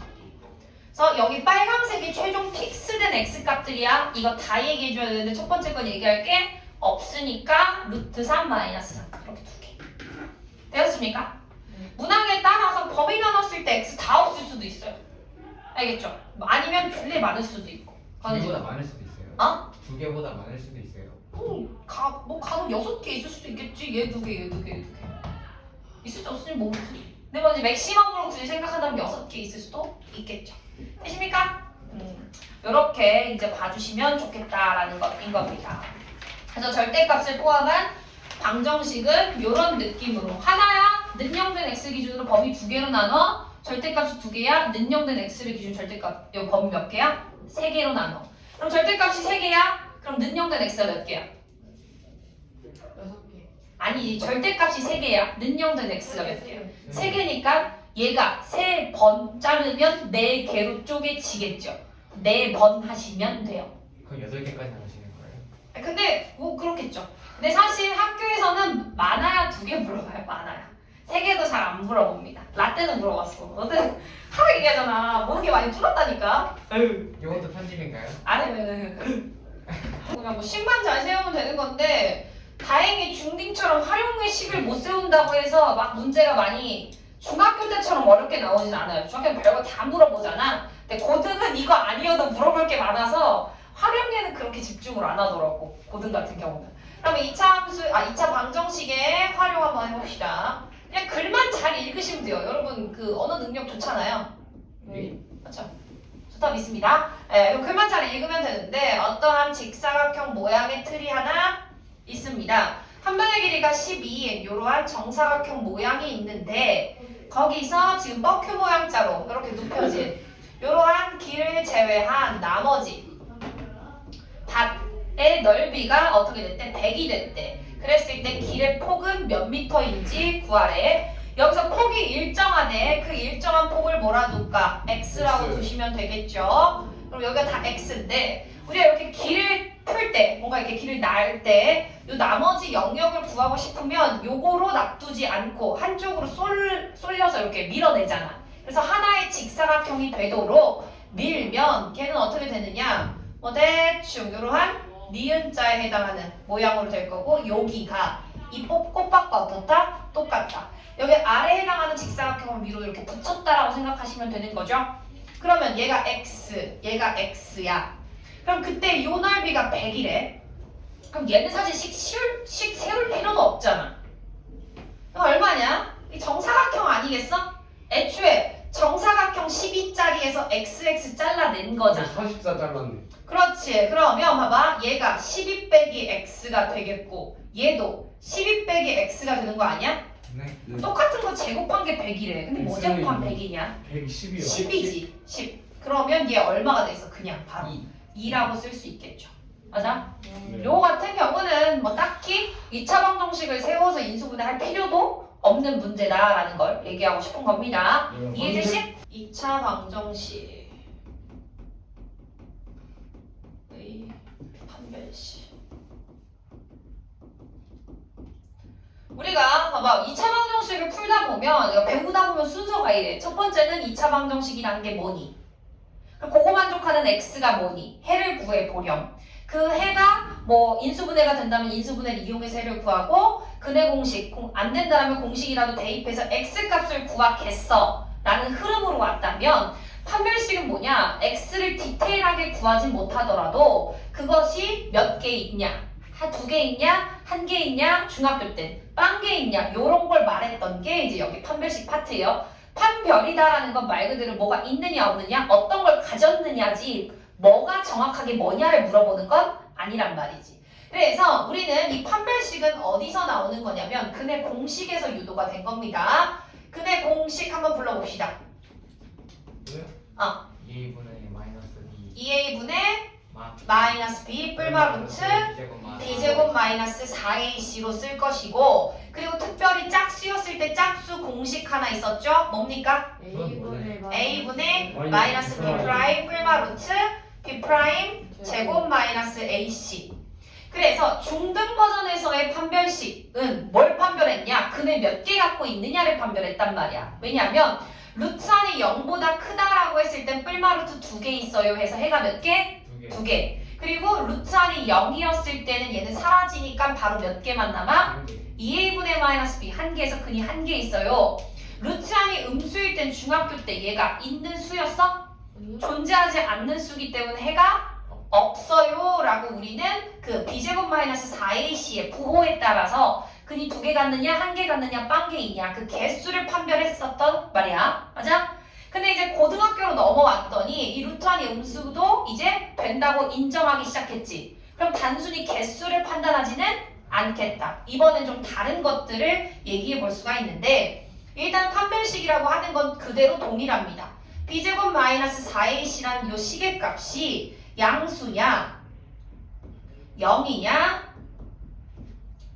그래서 여기 빨강색이 최종 픽스된 x값들이야. 이거 다 얘기해줘야 되는데 첫 번째 건 얘기할게. 없으니까 루트 3 마이너스 3 이렇게 두 개. 되었습니까? 문항에 따라서 범위 나눴을 때 x 다 없을 수도 있어요. 알겠죠? 아니면 둘레 많을 수도 있고.
두 개보다 많을 수도 있어요.
어?
두 개보다 많을 수도 있어요.
뭐 간혹 6개 있을 수도 있겠지. 얘 2개, 얘 2개, 얘 2개. 있을지 없을지 모르지. 근데 뭐 이제 맥시멈으로 굳이 생각한다면 6개 있을 수도 있겠죠. 되십니까? 요렇게 이제 봐주시면 좋겠다라는 것인 겁니다. 그래서 절대값을 포함한 방정식은 요런 느낌으로 하나야 능령된 x 기준으로 범위 2개로 나눠 절대값이 2개야 능령된 x를 기준 절대값 요 범위 몇 개야? 3개로 나눠. 그럼 절대값이 3개야? 그럼 능령된 x가 몇 개야?
6개.
아니지 절대값이 3개야 능령된 x가 몇 개야? 3개니까 얘가 3번 자르면 4개로 쪼개지겠죠. 4번 하시면 돼요.
그럼 8개까지 하시는 거예요?
근데 뭐 그렇겠죠. 근데 사실 학교에서는 많아야 2개 물어봐요. 많아야. 3개도 잘 안 물어봅니다. 라떼는 물어봤어. 너는 하루 얘기하잖아. 모르는 게 많이 줄었다니까.
이것도 편집인가요?
아니면은 그냥 뭐 식만 잘 세우면 되는 건데 다행히 중딩처럼 활용의식을 못 세운다고 해서 막 문제가 많이 중학교 때처럼 어렵게 나오진 않아요. 중학교는 별거 다 물어보잖아. 근데 고등은 이거 아니어도 물어볼 게 많아서 활용에는 그렇게 집중을 안 하더라고. 고등 같은 경우는. 그러면 2차 함수, 2차 방정식에 활용 한번 해봅시다. 그냥 글만 잘 읽으시면 돼요. 여러분 그 언어 능력 좋잖아요.
네.
그렇죠? 좋다 믿습니다. 예, 글만 잘 읽으면 되는데 어떠한 직사각형 모양의 틀이 하나 있습니다. 한 변의 길이가 12인 이러한 정사각형 모양이 있는데 거기서 지금 뻐큐 모양자로 이렇게 눕혀진 이러한 길을 제외한 나머지 밭의 넓이가 어떻게 됐대? 100이 됐대. 그랬을 때 길의 폭은 몇 미터인지 구하래. 여기서 폭이 일정하네. 그 일정한 폭을 뭐라 둘까? x라고
X.
두시면 되겠죠. 그럼 여기가 다 x인데 우리가 이렇게 길을 풀 때, 뭔가 이렇게 길을 날 때 이 나머지 영역을 구하고 싶으면 요거로 놔두지 않고 한쪽으로 쏠려서 이렇게 밀어내잖아. 그래서 하나의 직사각형이 되도록 밀면 걔는 어떻게 되느냐? 뭐 대충 이러한 니은자에 해당하는 모양으로 될 거고 여기가 이 꽃밭과 어떻다? 똑같다. 여기 아래에 해당하는 직사각형을 위로 이렇게 붙였다라고 생각하시면 되는 거죠. 그러면 얘가 x, 얘가 x야. 그럼 그때 요 넓이가 100이래. 그럼 얘는 사실 식 세울 필요도 없잖아. 그럼 얼마냐? 이 정사각형 아니겠어? 애초에 정사각형 12짜리에서 xx 잘라낸 거잖아.
44 잘랐네.
그렇지. 그러면 봐봐. 얘가 12 빼기 x가 되겠고 얘도 12 빼기 x가 되는 거 아니야?
네.
똑같은 거 제곱한 게 100이래. 근데 뭐 제곱한 100이냐?
110이요.
10이지. 10. 그러면 얘 얼마가 돼 있어? 그냥 바로 2라고 쓸 수 있겠죠. 맞아?
네.
요 같은 경우는 뭐 딱히 2차 방정식을 세워서 인수분해할 필요도 없는 문제다라는 걸 얘기하고 싶은 겁니다. 이해되시? 2차 방정식 판별식 우리가 봐봐 2차 방정식 방정식을 풀다 보면 배우다 보면 순서가 이래. 첫 번째는 2차 방정식이라는 게 뭐니? 고거 만족하는 x가 뭐니? 해를 구해 보렴. 그 해가 뭐 인수분해가 된다면 인수분해를 이용해서 해를 구하고 근해 공식 안 된다면 공식이라도 대입해서 x 값을 구하겠어 라는 흐름으로 왔다면 판별식은 뭐냐? x를 디테일하게 구하진 못하더라도 그것이 몇 개 있냐? 두 개 있냐? 한 개 있냐? 중학교 때 빵 개 있냐? 요런 걸 말했던 게 이제 여기 판별식 파트예요. 판별이다라는 건 말 그대로 뭐가 있느냐 없느냐 어떤 걸 가졌느냐지 뭐가 정확하게 뭐냐를 물어보는 건 아니란 말이지. 그래서 우리는 이 판별식은 어디서 나오는 거냐면 근해 공식에서 유도가 된 겁니다. 근해 공식 한번 불러봅시다.
뭐요? 2a분의 마이너스 b
2a분의 마이너스 b 뿔마 루트 b제곱 마이너스 4ac로 쓸 것이고 그리고 특별히 짝수였을 때 짝수 공식 하나 있었죠? 뭡니까? a분의 마이너스 b 프라임 뿔마 루트 b 프라임 제곱 마이너스 ac. 그래서 중등 버전에서의 판별식은 뭘 판별했냐? 근을 몇 개 갖고 있느냐를 판별했단 말이야. 왜냐하면 루트 안이 0보다 크다라고 했을 땐 뿔마 루트 2개 있어요 해서 해가 몇 개? 2개. 그리고 루트 안이 0이었을 때는 얘는 사라지니까 바로 몇 개만 남아? 2a분의 마이너스 b 한 개에서 근이 한 개 있어요. 루트 안이 음수일 땐 중학교 때 얘가 있는 수였어? 존재하지 않는 수기 때문에 해가 없어요 라고 우리는 그 b제곱 마이너스 4ac의 부호에 따라서 근이 2개 갖느냐 한 개 갖느냐 빵 개 있냐 그 개수를 판별했었던 말이야. 맞아? 근데 이제 고등학교로 넘어왔더니 이 루트 안이 음수도 이제 된다고 인정하기 시작했지. 그럼 단순히 개수를 판단하지는 않겠다. 이번엔 좀 다른 것들을 얘기해 볼 수가 있는데 일단 판별식이라고 하는 건 그대로 동일합니다. b제곱 마이너스 4ac라는 요 시계값이 양수냐 0이냐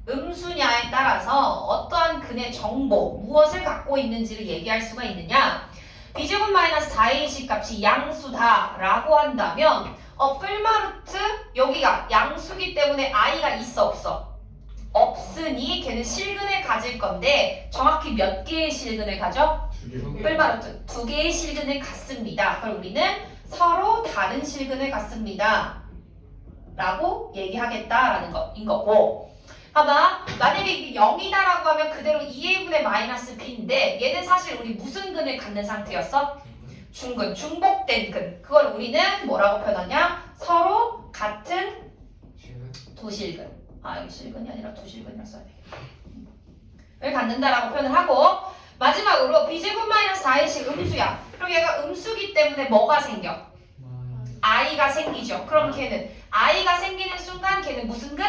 음수냐에 따라서 어떠한 근의 정보 무엇을 갖고 있는지를 얘기할 수가 있느냐. b제곱 마이너스 4ac 값이 양수다 라고 한다면 뿔마루트 여기가 양수기 때문에 i가 있어 없어? 없으니 걔는 실근을 가질 건데 정확히 몇 개의 실근을 가져? 뿔마루트 2개의 실근을 갖습니다. 그럼 우리는 서로 다른 실근을 갖습니다 라고 얘기하겠다라는 거인 거고 봐봐. 만약에 이게 0이다라고 하면 그대로 2a분의 마이너스 b인데 얘는 사실 우리 무슨 근을 갖는 상태였어? 중근, 중복된 근. 그걸 우리는 뭐라고 표현하냐? 서로 같은 두 실근. 아 여기 실근이 아니라 두 실근이라 써야 되겠다. 을 갖는다라고 표현을 하고 마지막으로 b제곱 마이너스 4ac 음수야. 그럼 얘가 음수기 때문에 뭐가 생겨? i가 생기죠. 그럼 걔는 i가 생기는 순간 걔는 무슨 근?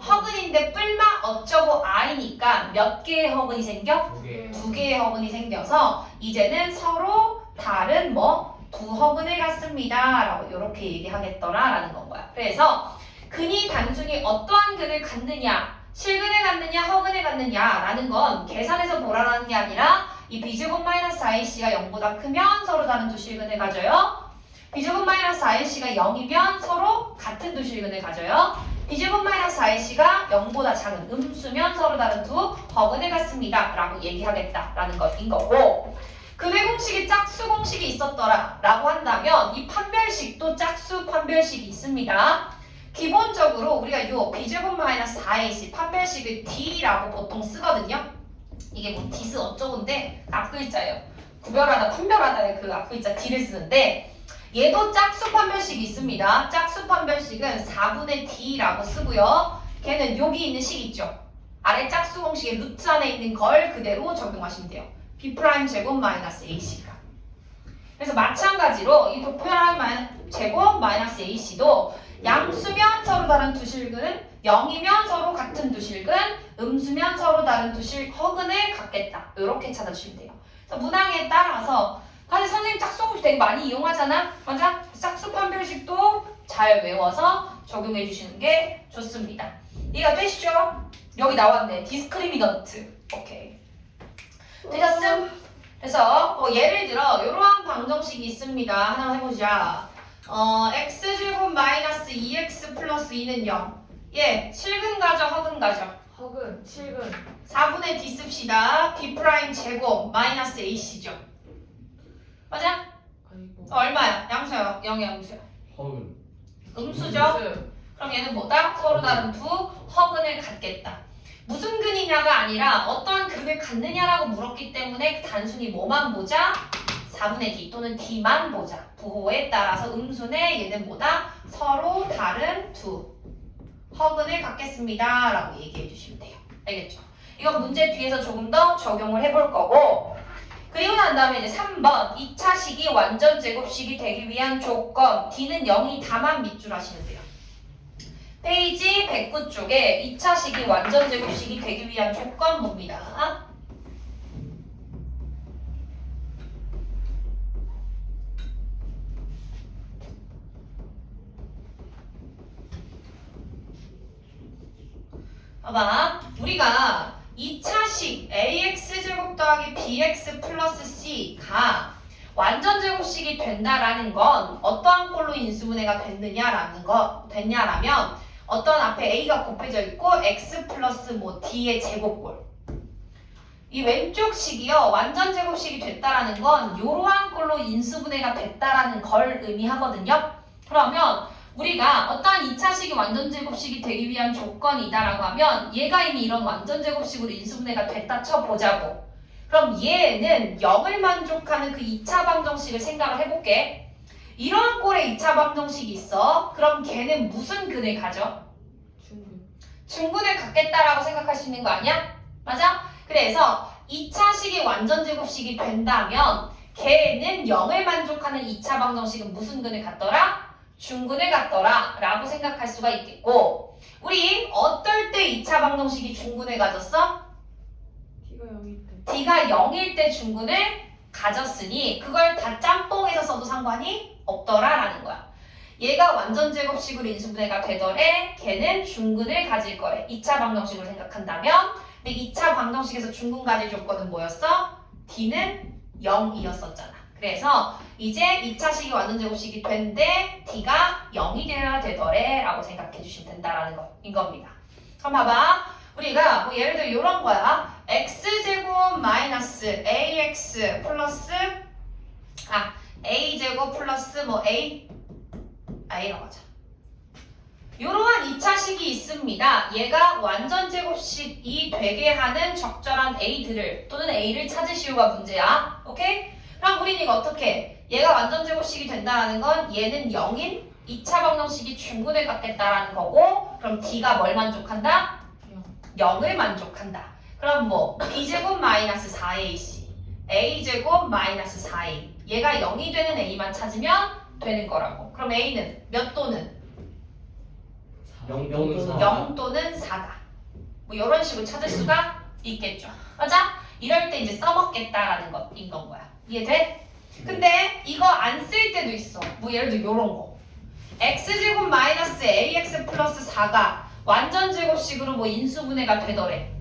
허근인데 뿔마 어쩌고 i니까 몇 개의 허근이 생겨? 2개의 허근이 생겨서 이제는 서로 다른 두 허근을 갖습니다 라고 이렇게 얘기하겠더라라는 건 거야. 그래서 근이 단순히 어떠한 근을 갖느냐 실근을 갖느냐 허근을 갖느냐라는 건 계산해서 보라라는 게 아니라 이 b제곱 마이너스 4ac가 0보다 크면 서로 다른 두 실근을 가져요. b제곱 마이너스 4ac가 0이면 서로 같은 두 실근을 가져요. b제곱 마이너스 4ac가 0보다 작은 음수면 서로 다른 두 허근을 갖습니다 라고 얘기하겠다라는 것인 거고 근해 공식이 짝수 공식이 있었더라 라고 한다면 이 판별식도 짝수 판별식이 있습니다. 기본적으로 우리가 이 b제곱 마이너스 4ac 판별식을 d라고 보통 쓰거든요. 이게 뭐 디스 어쩌고인데 앞글자예요. 구별하다 판별하다의 그 앞글자 d를 쓰는데 얘도 짝수 판별식이 있습니다. 짝수 판별식은 4분의 d라고 쓰고요. 걔는 여기 있는 식 있죠. 아래 짝수 공식의 루트 안에 있는 걸 그대로 적용하시면 돼요. b 프라임 제곱 마이너스 ac가. 그래서 마찬가지로 이 도표랑 제곱 마이너스 ac도 양수면 서로 다른 두 실근, 0이면 서로 같은 두 실근, 음수면 서로 다른 두 허근을 갖겠다. 이렇게 찾아주시면 돼요. 그래서 문항에 따라서 사실 선생님 짝수 공식 되게 많이 이용하잖아. 맞아? 짝수 판별식도 잘 외워서 적용해 주시는 게 좋습니다. 이해가 되시죠? 여기 나왔네. 디스크리미넌트. 오케이. 되셨음? 그래서 예를 들어 이러한 방정식이 있습니다. 하나 해보자. x제곱 마이너스 2x 플러스 2는 0. 예, 실근 가져, 허근 가져?
허근 7근
4분의 D 씁시다. B 프라임 제곱 마이너스 AC죠. 맞아?
아이고
얼마야? 양수야. 0이 양수야.
허은
음수죠?
음수.
그럼 얘는 뭐다? 서로 다른 두 허근을 갖겠다. 무슨 근이냐가 아니라 어떠한 근을 갖느냐라고 물었기 때문에 단순히 뭐만 보자? 4분의 D 또는 D만 보자. 부호에 따라서 음수네 얘는 뭐다? 서로 다른 두 허근을 갖겠습니다 라고 얘기해 주시면 돼요. 알겠죠? 이건 문제 뒤에서 조금 더 적용을 해볼 거고, 그리고 난 다음에 이제 3번 2차식이 완전 제곱식이 되기 위한 조건 D는 0이 다만 밑줄 하시면 돼요. 페이지 109 쪽에 2차식이 완전 제곱식이 되기 위한 조건 봅니다. 봐봐. 우리가 2차식 ax제곱 더하기 bx 플러스 c가 완전 제곱식이 된다라는 건 어떠한 꼴로 인수분해가 됐냐라면 어떤 앞에 a가 곱해져 있고 x 플러스 뭐 d의 제곱꼴. 이 왼쪽 식이요 완전 제곱식이 됐다라는 건 이러한 꼴로 인수분해가 됐다라는 걸 의미하거든요. 그러면 우리가 어떠한 2차식이 완전 제곱식이 되기 위한 조건이다라고 하면 얘가 이미 이런 완전 제곱식으로 인수분해가 됐다 쳐보자고. 그럼 얘는 0을 만족하는 그 2차 방정식을 생각을 해볼게. 이러한 꼴의 2차 방정식이 있어. 그럼 걔는 무슨 근을 가져?
중근
중근을 갖겠다라고 생각할 수 있는 거 아니야? 맞아? 그래서 2차식이 완전 제곱식이 된다면 걔는 0을 만족하는 2차 방정식은 무슨 근을 갖더라? 중근을 갖더라 라고 생각할 수가 있겠고, 우리 어떨 때 2차 방정식이 중근을 가졌어?
T가 0일 때
D가 0일 때 중근을 가졌으니 그걸 다 짬뽕해서 써도 상관이 없더라 라는 거야. 얘가 완전 제곱식으로 인수분해가 되더래 걔는 중근을 가질 거래. 2차 방정식으로 생각한다면. 근데 2차 방정식에서 중근 가질 조건은 뭐였어? D는 0이었었잖아. 그래서 이제 2차식이 완전 제곱식이 된데 D가 0이 되어야 되더래 라고 생각해 주시면 된다라는 거인 겁니다. 그럼 봐봐. 우리가 뭐 예를 들어 이런 거야. x제곱 마이너스 ax 플러스 a제곱 플러스 뭐 a라고 하자. 이러한 2차식이 있습니다. 얘가 완전 제곱식이 되게 하는 적절한 a들을 또는 a를 찾으시오가 문제야. 오케이? 그럼 우린 이거 어떻게 해? 얘가 완전 제곱식이 된다는 건 얘는 0인 2차 방정식이 중근을 갖겠다라는 거고, 그럼 D가 뭘 만족한다? 0을 만족한다. 그럼 뭐 b제곱 마이너스 4ac a제곱 마이너스 4a 얘가 0이 되는 a만 찾으면 되는 거라고. 그럼 a는 몇 또는?
0 또는 4.
0 또는 4다. 뭐 이런 식으로 찾을 수가 있겠죠. 맞아? 이럴 때 이제 써먹겠다라는 것인 건 거야. 이해돼? 근데 이거 안 쓸 때도 있어. 뭐 예를 들어 요런 거. x제곱 마이너스 ax 플러스 4가 완전 제곱식으로 뭐 인수분해가 되더래.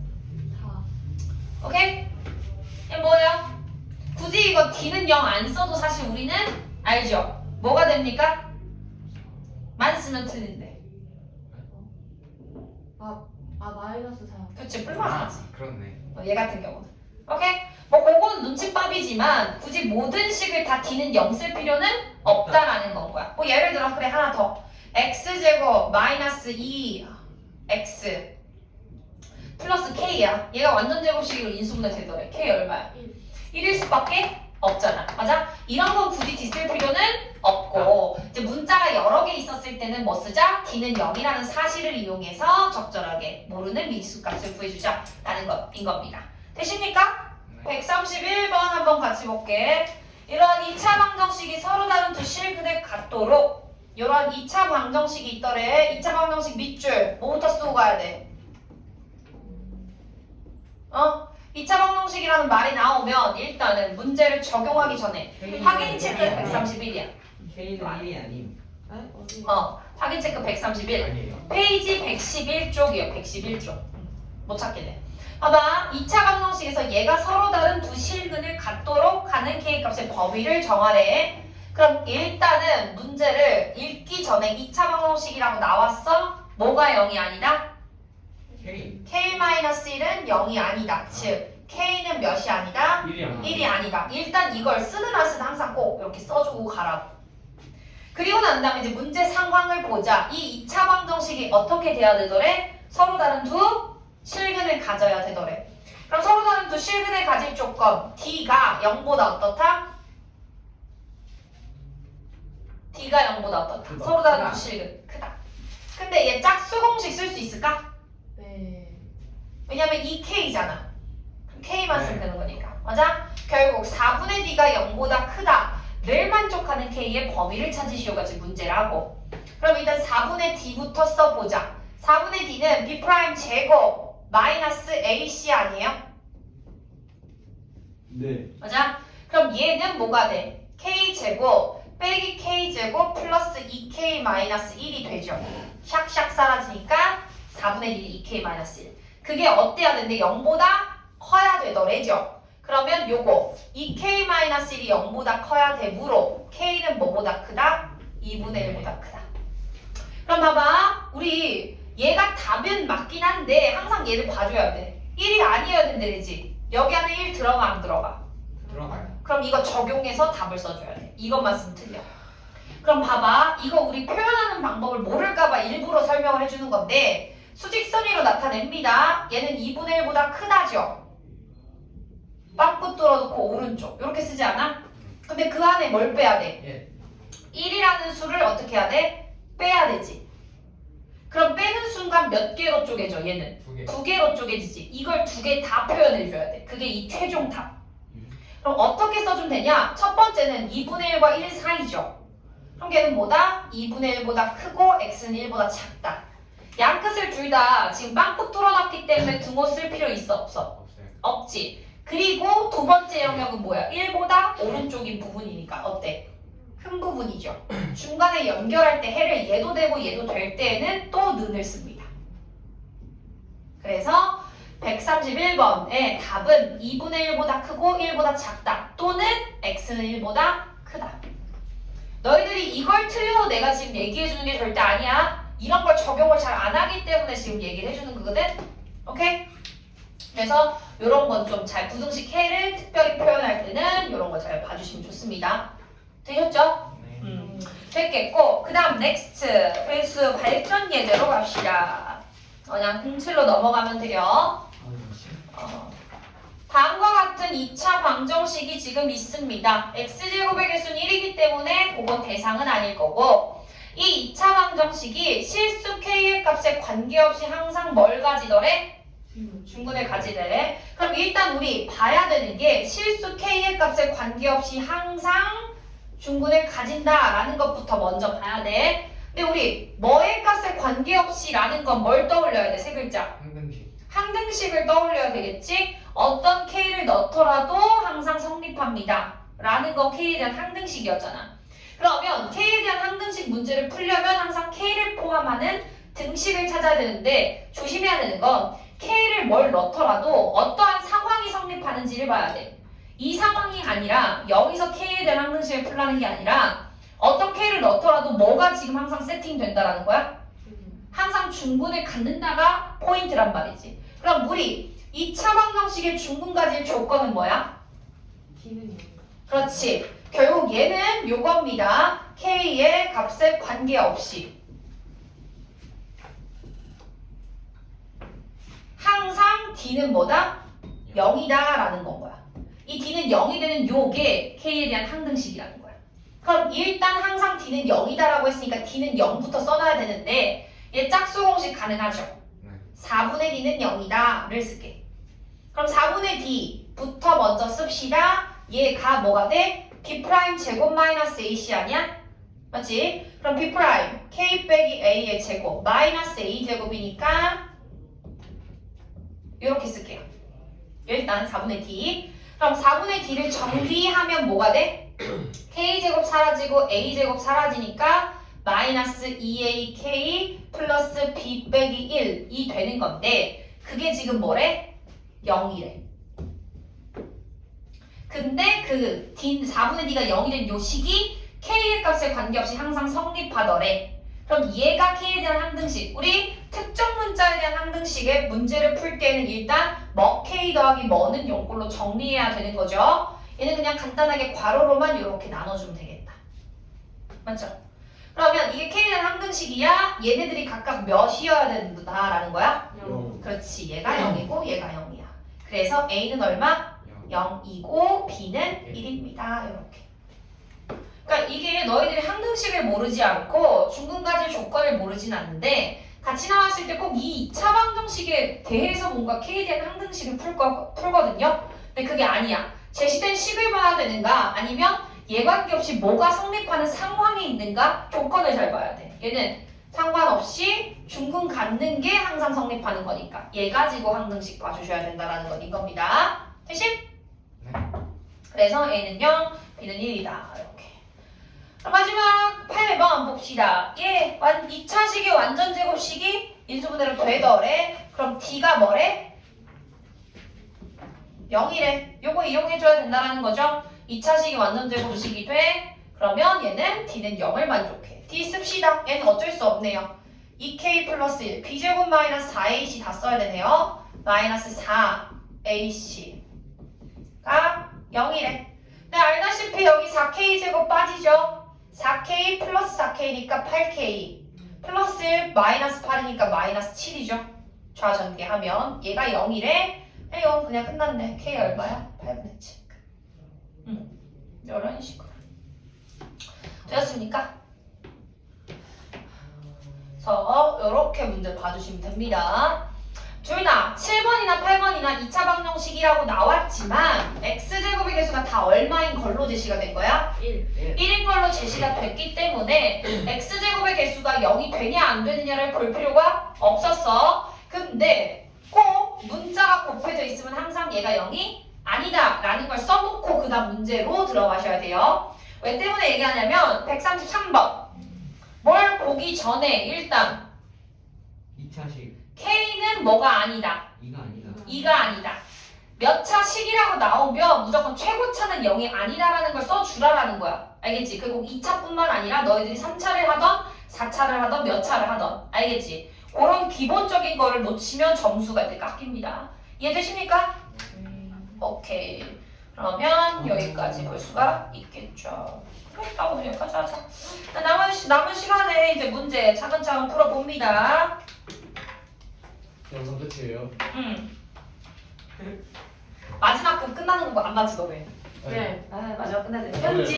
4
오케이? 이게 뭐예요? 굳이 이거 d는 0 안 써도 사실 우리는 알죠? 뭐가 됩니까? 만 쓰면 틀린데.
마이너스 4
그치, 풀만 사지.
그렇네.
얘 같은 경우는. 오케이? 뭐 그건 눈치밥이지만 굳이 모든 식을 다 d는 0 쓸 필요는 없다라는 건 거야. 뭐 예를 들어 그래 하나 더. x제곱 마이너스 2x 플러스 k야. 얘가 완전 제곱식으로 인수분해 되더래. k 얼마야? 1일 수밖에 없잖아. 맞아? 이런 건 굳이 d 쓸 필요는 없고, 이제 문자가 여러 개 있었을 때는 뭐 쓰자? d는 0이라는 사실을 이용해서 적절하게 모르는 미수값을 구해주자 라는 것인 겁니다. 되십니까? 131번 한번 같이 볼게. 이러한 2차 방정식이 서로 다른 두 실근에 같도록 이러한 2차 방정식이 있더래. 2차 방정식 밑줄 뭐부터 쓰고 가야 돼? 2차 방정식이라는 말이 나오면 일단은 문제를 적용하기 전에 확인 체크 131이야.
K는 1이 아님.
어디?
확인 체크 131.
아니에요.
페이지 111쪽이요. 111쪽. 못 찾겠네. 봐봐. 2차 방정식에서 얘가 서로 다른 두 실근을 갖도록 하는 K값의 범위를 정하래. 그럼 일단은 문제를 읽기 전에 2차 방정식이라고 나왔어? 뭐가 0이 아니다?
K.
k-1은 0이 아니다. 즉 k는 몇이 아니다? 1이 아니다. 일단 이걸 쓰는 핫은 항상 꼭 이렇게 써주고 가라고. 그리고 난 다음에 이제 문제 상황을 보자. 이 2차 방정식이 어떻게 돼야 되더래? 서로 다른 두 실근을 가져야 되더래. 그럼 서로 다른 두 실근을 가질 조건 D가 0보다 어떻다? D가 0보다 어떻다?
크다.
서로 다른 두 실근 크다. 근데 얘 짝수 공식 쓸 수 있을까?
네.
왜냐면 2K잖아. K만 쓰면
네.
되는 거니까. 맞아? 결국 4분의 D가 0보다 크다. 를 만족하는 K의 범위를 찾으시오가 지금 문제라고. 그럼 일단 4분의 D부터 써보자. 4분의 D는 B' 제곱 마이너스 AC 아니에요?
네.
맞아? 그럼 얘는 뭐가 돼? K제곱 빼기 K제곱 플러스 2K 마이너스 1이 되죠. 샥샥 사라지니까 4분의 1이 2K 마이너스 1. 그게 어때야 되는데 0보다 커야 되더래죠. 그러면 요거 2K-1이 0보다 커야 되므로 K는 뭐보다 크다? 2분의 1보다 크다. 그럼 봐봐. 우리 얘가 답은 맞긴 한데 항상 얘를 봐줘야 돼. 1이 아니어야 된다지. 여기 안에 1 들어가 안 들어가?
들어가요.
그럼 이거 적용해서 답을 써줘야 돼. 이것만 쓰면 틀려. 그럼 봐봐. 이거 우리 표현하는 방법을 모를까봐 일부러 설명을 해주는 건데 수직선으로 나타냅니다. 얘는 2분의 1보다 크다죠. 빵꾸 뚫어놓고 오른쪽 이렇게 쓰지 않아? 근데 그 안에 뭘 빼야 돼?
예.
1이라는 수를 어떻게 해야 돼? 빼야 되지. 그럼 빼는 순간 몇 개로 쪼개져 얘는?
2개.
2개로 쪼개지지. 이걸 2개 다 표현해줘야 돼. 그게 이 최종 답. 그럼 어떻게 써주면 되냐? 첫 번째는 2분의 1과 1 사이죠. 그럼 걔는 뭐다? 2분의 1보다 크고 x는 1보다 작다. 양 끝을 둘 다 지금 빵꾸 뚫어놨기 때문에 등호 쓸 필요 있어? 없어?
없어요.
없지. 그리고 두 번째 영역은 뭐야? 1보다 오른쪽인 부분이니까 어때? 큰 부분이죠. 중간에 연결할 때 해를 얘도 되고 얘도 될 때에는 또 는을 씁니다. 그래서 131번의 답은 2분의 1보다 크고 1보다 작다. 또는 x는 1보다 크다. 너희들이 이걸 틀려도 내가 지금 얘기해주는 게 절대 아니야. 이런 걸 적용을 잘 안 하기 때문에 지금 얘기를 해주는 거거든? 오케이? 그래서 이런 건 좀 잘 부등식 해를 특별히 표현할 때는 이런 거 잘 봐주시면 좋습니다. 되셨죠?
네.
됐겠고 그 다음 넥스트 회수 발전 예제로 갑시다. 그냥 07로 넘어가면 돼요. 다음과 같은 2차 방정식이 지금 있습니다. x제곱의 개수는 1이기 때문에 그건 대상은 아닐 거고 이 2차 방정식이 실수 k의 값에 관계없이 항상 뭘 가지더래? 중근을 가지래. 그럼 일단 우리 봐야 되는 게 실수 k의 값에 관계없이 항상 중근을 가진다라는 것부터 먼저 봐야 돼. 근데 우리 뭐의 값에 관계없이 라는 건 뭘 떠올려야 돼? 세 글자.
항등식.
항등식을 떠올려야 되겠지? 어떤 k를 넣더라도 항상 성립합니다. 라는 건 k에 대한 항등식이었잖아. 그러면 k에 대한 항등식 문제를 풀려면 항상 k를 포함하는 등식을 찾아야 되는데 조심해야 되는 건 k를 뭘 넣더라도 어떠한 상황이 성립하는지를 봐야 돼. 이 상황이 아니라 여기서 k에 대한 항등식을 풀라는 게 아니라 어떤 k를 넣더라도 뭐가 지금 항상 세팅된다라는 거야? 항상 중근을 갖는다가 포인트란 말이지. 그럼 우리 2차 방정식의 중근 가질 조건은 뭐야?
D는 0.
그렇지. 결국 얘는 요겁니다. k의 값에 관계없이 항상 d는 뭐다? 0이다 라는 건 거야. 이 d는 0이 되는 요게 k에 대한 항등식이라는 거야. 그럼 일단 항상 d는 0이다 라고 했으니까 d는 0부터 써놔야 되는데 얘 짝수 공식 가능하죠?
네.
4분의 d는 0이다 를 쓸게. 그럼 4분의 d부터 먼저 씁시다. 얘가 뭐가 돼? b' 제곱 마이너스 ac 아니야? 맞지? 그럼 b' k 빼기 a의 제곱 마이너스 a 제곱이니까 이렇게 쓸게요. 일단 4분의 d. 그럼 4분의 d를 정리하면 뭐가 돼? k제곱 사라지고 a제곱 사라지니까 마이너스 2ak 플러스 b 빼기 1이 되는 건데 그게 지금 뭐래? 0이래. 근데 그 4분의 d가 0이 된 요 식이 k의 값에 관계없이 항상 성립하더래. 그럼 얘가 K에 대한 항등식. 우리 특정 문자에 대한 항등식의 문제를 풀 때는 일단 뭐 K 더하기 뭐는 용꼴로 정리해야 되는 거죠. 얘는 그냥 간단하게 괄호로만 이렇게 나눠주면 되겠다. 맞죠? 그러면 이게 K에 대한 항등식이야? 얘네들이 각각 몇이어야 된다라는 거야?
영.
그렇지. 얘가 0이고 얘가 0이야. 그래서 A는 얼마? 0이고 B는 1입니다. 이렇게. 그러니까 이게 너희들이 항등식을 모르지 않고 중근가질 조건을 모르진 않는데 같이 나왔을 때 꼭 이 2차 방정식에 대해서 뭔가 K에 대한 항등식을 풀거든요. 근데 그게 아니야. 제시된 식을 봐야 되는가 아니면 얘 관계없이 뭐가 성립하는 상황이 있는가 조건을 잘 봐야 돼. 얘는 상관없이 중근 갖는 게 항상 성립하는 거니까 얘 가지고 항등식 봐주셔야 된다는 건 이겁니다. 되심?
네.
그래서 A는 0, B는 1이다. 이렇게. 그럼 마지막 8번 봅시다. 얘 2차식의 완전 제곱식이 인수분해로 되더래. 그럼 D가 뭐래? 0이래. 요거 이용해줘야 된다는 거죠. 2차식이 완전 제곱식이 돼. 그러면 얘는 D는 0을 만족해. D 씁시다. 얘는 어쩔 수 없네요. 2K 플러스 1, B제곱 마이너스 4AC 다 써야 되네요. 마이너스 4AC가 0이래. 근데 알다시피 여기 4K제곱 빠지죠? 4K 플러스 4K니까 8K 플러스 1 마이너스 8이니까 마이너스 7이죠. 좌전개하면 얘가 0이래. 0 그냥 끝났네. K 얼마야? 8분의 7. 이런 식으로 되었습니까? 그래서 이렇게 문제 봐주시면 됩니다. 둘 다 7번이나 8번이나 2차 방정식이라고 나왔지만 x제곱의 개수가 다 얼마인 걸로 제시가 된 거야? 1인 걸로 제시가 됐기 때문에 x제곱의 개수가 0이 되냐 안 되느냐를 볼 필요가 없었어. 근데 꼭 문자가 곱해져 있으면 항상 얘가 0이 아니다 라는 걸 써놓고 그 다음 문제로 들어가셔야 돼요. 왜 때문에 얘기하냐면 133번 뭘 보기 전에 일단
2차식
K는 뭐가 아니다.
2가 아니다.
2가 아니다. 몇 차식이라고 나오면 무조건 최고차는 0이 아니다라는 걸 써주라라는 거야. 알겠지? 그리고 2차뿐만 아니라 너희들이 3차를 하던 4차를 하던 몇 차를 하던 알겠지? 그런 기본적인 거를 놓치면 점수가 이제 깎입니다. 이해되십니까? 오케이. 그러면 여기까지 볼 수가 있겠죠. 그렇다고 오늘 여기까지 하자. 남은 시간에 이제 문제 차근차근 풀어봅니다.
영상 끝이에요.
마지막 그 끝나는 거 안 맞지 너네?
네.
아 마지막 끝나야 돼. 편지.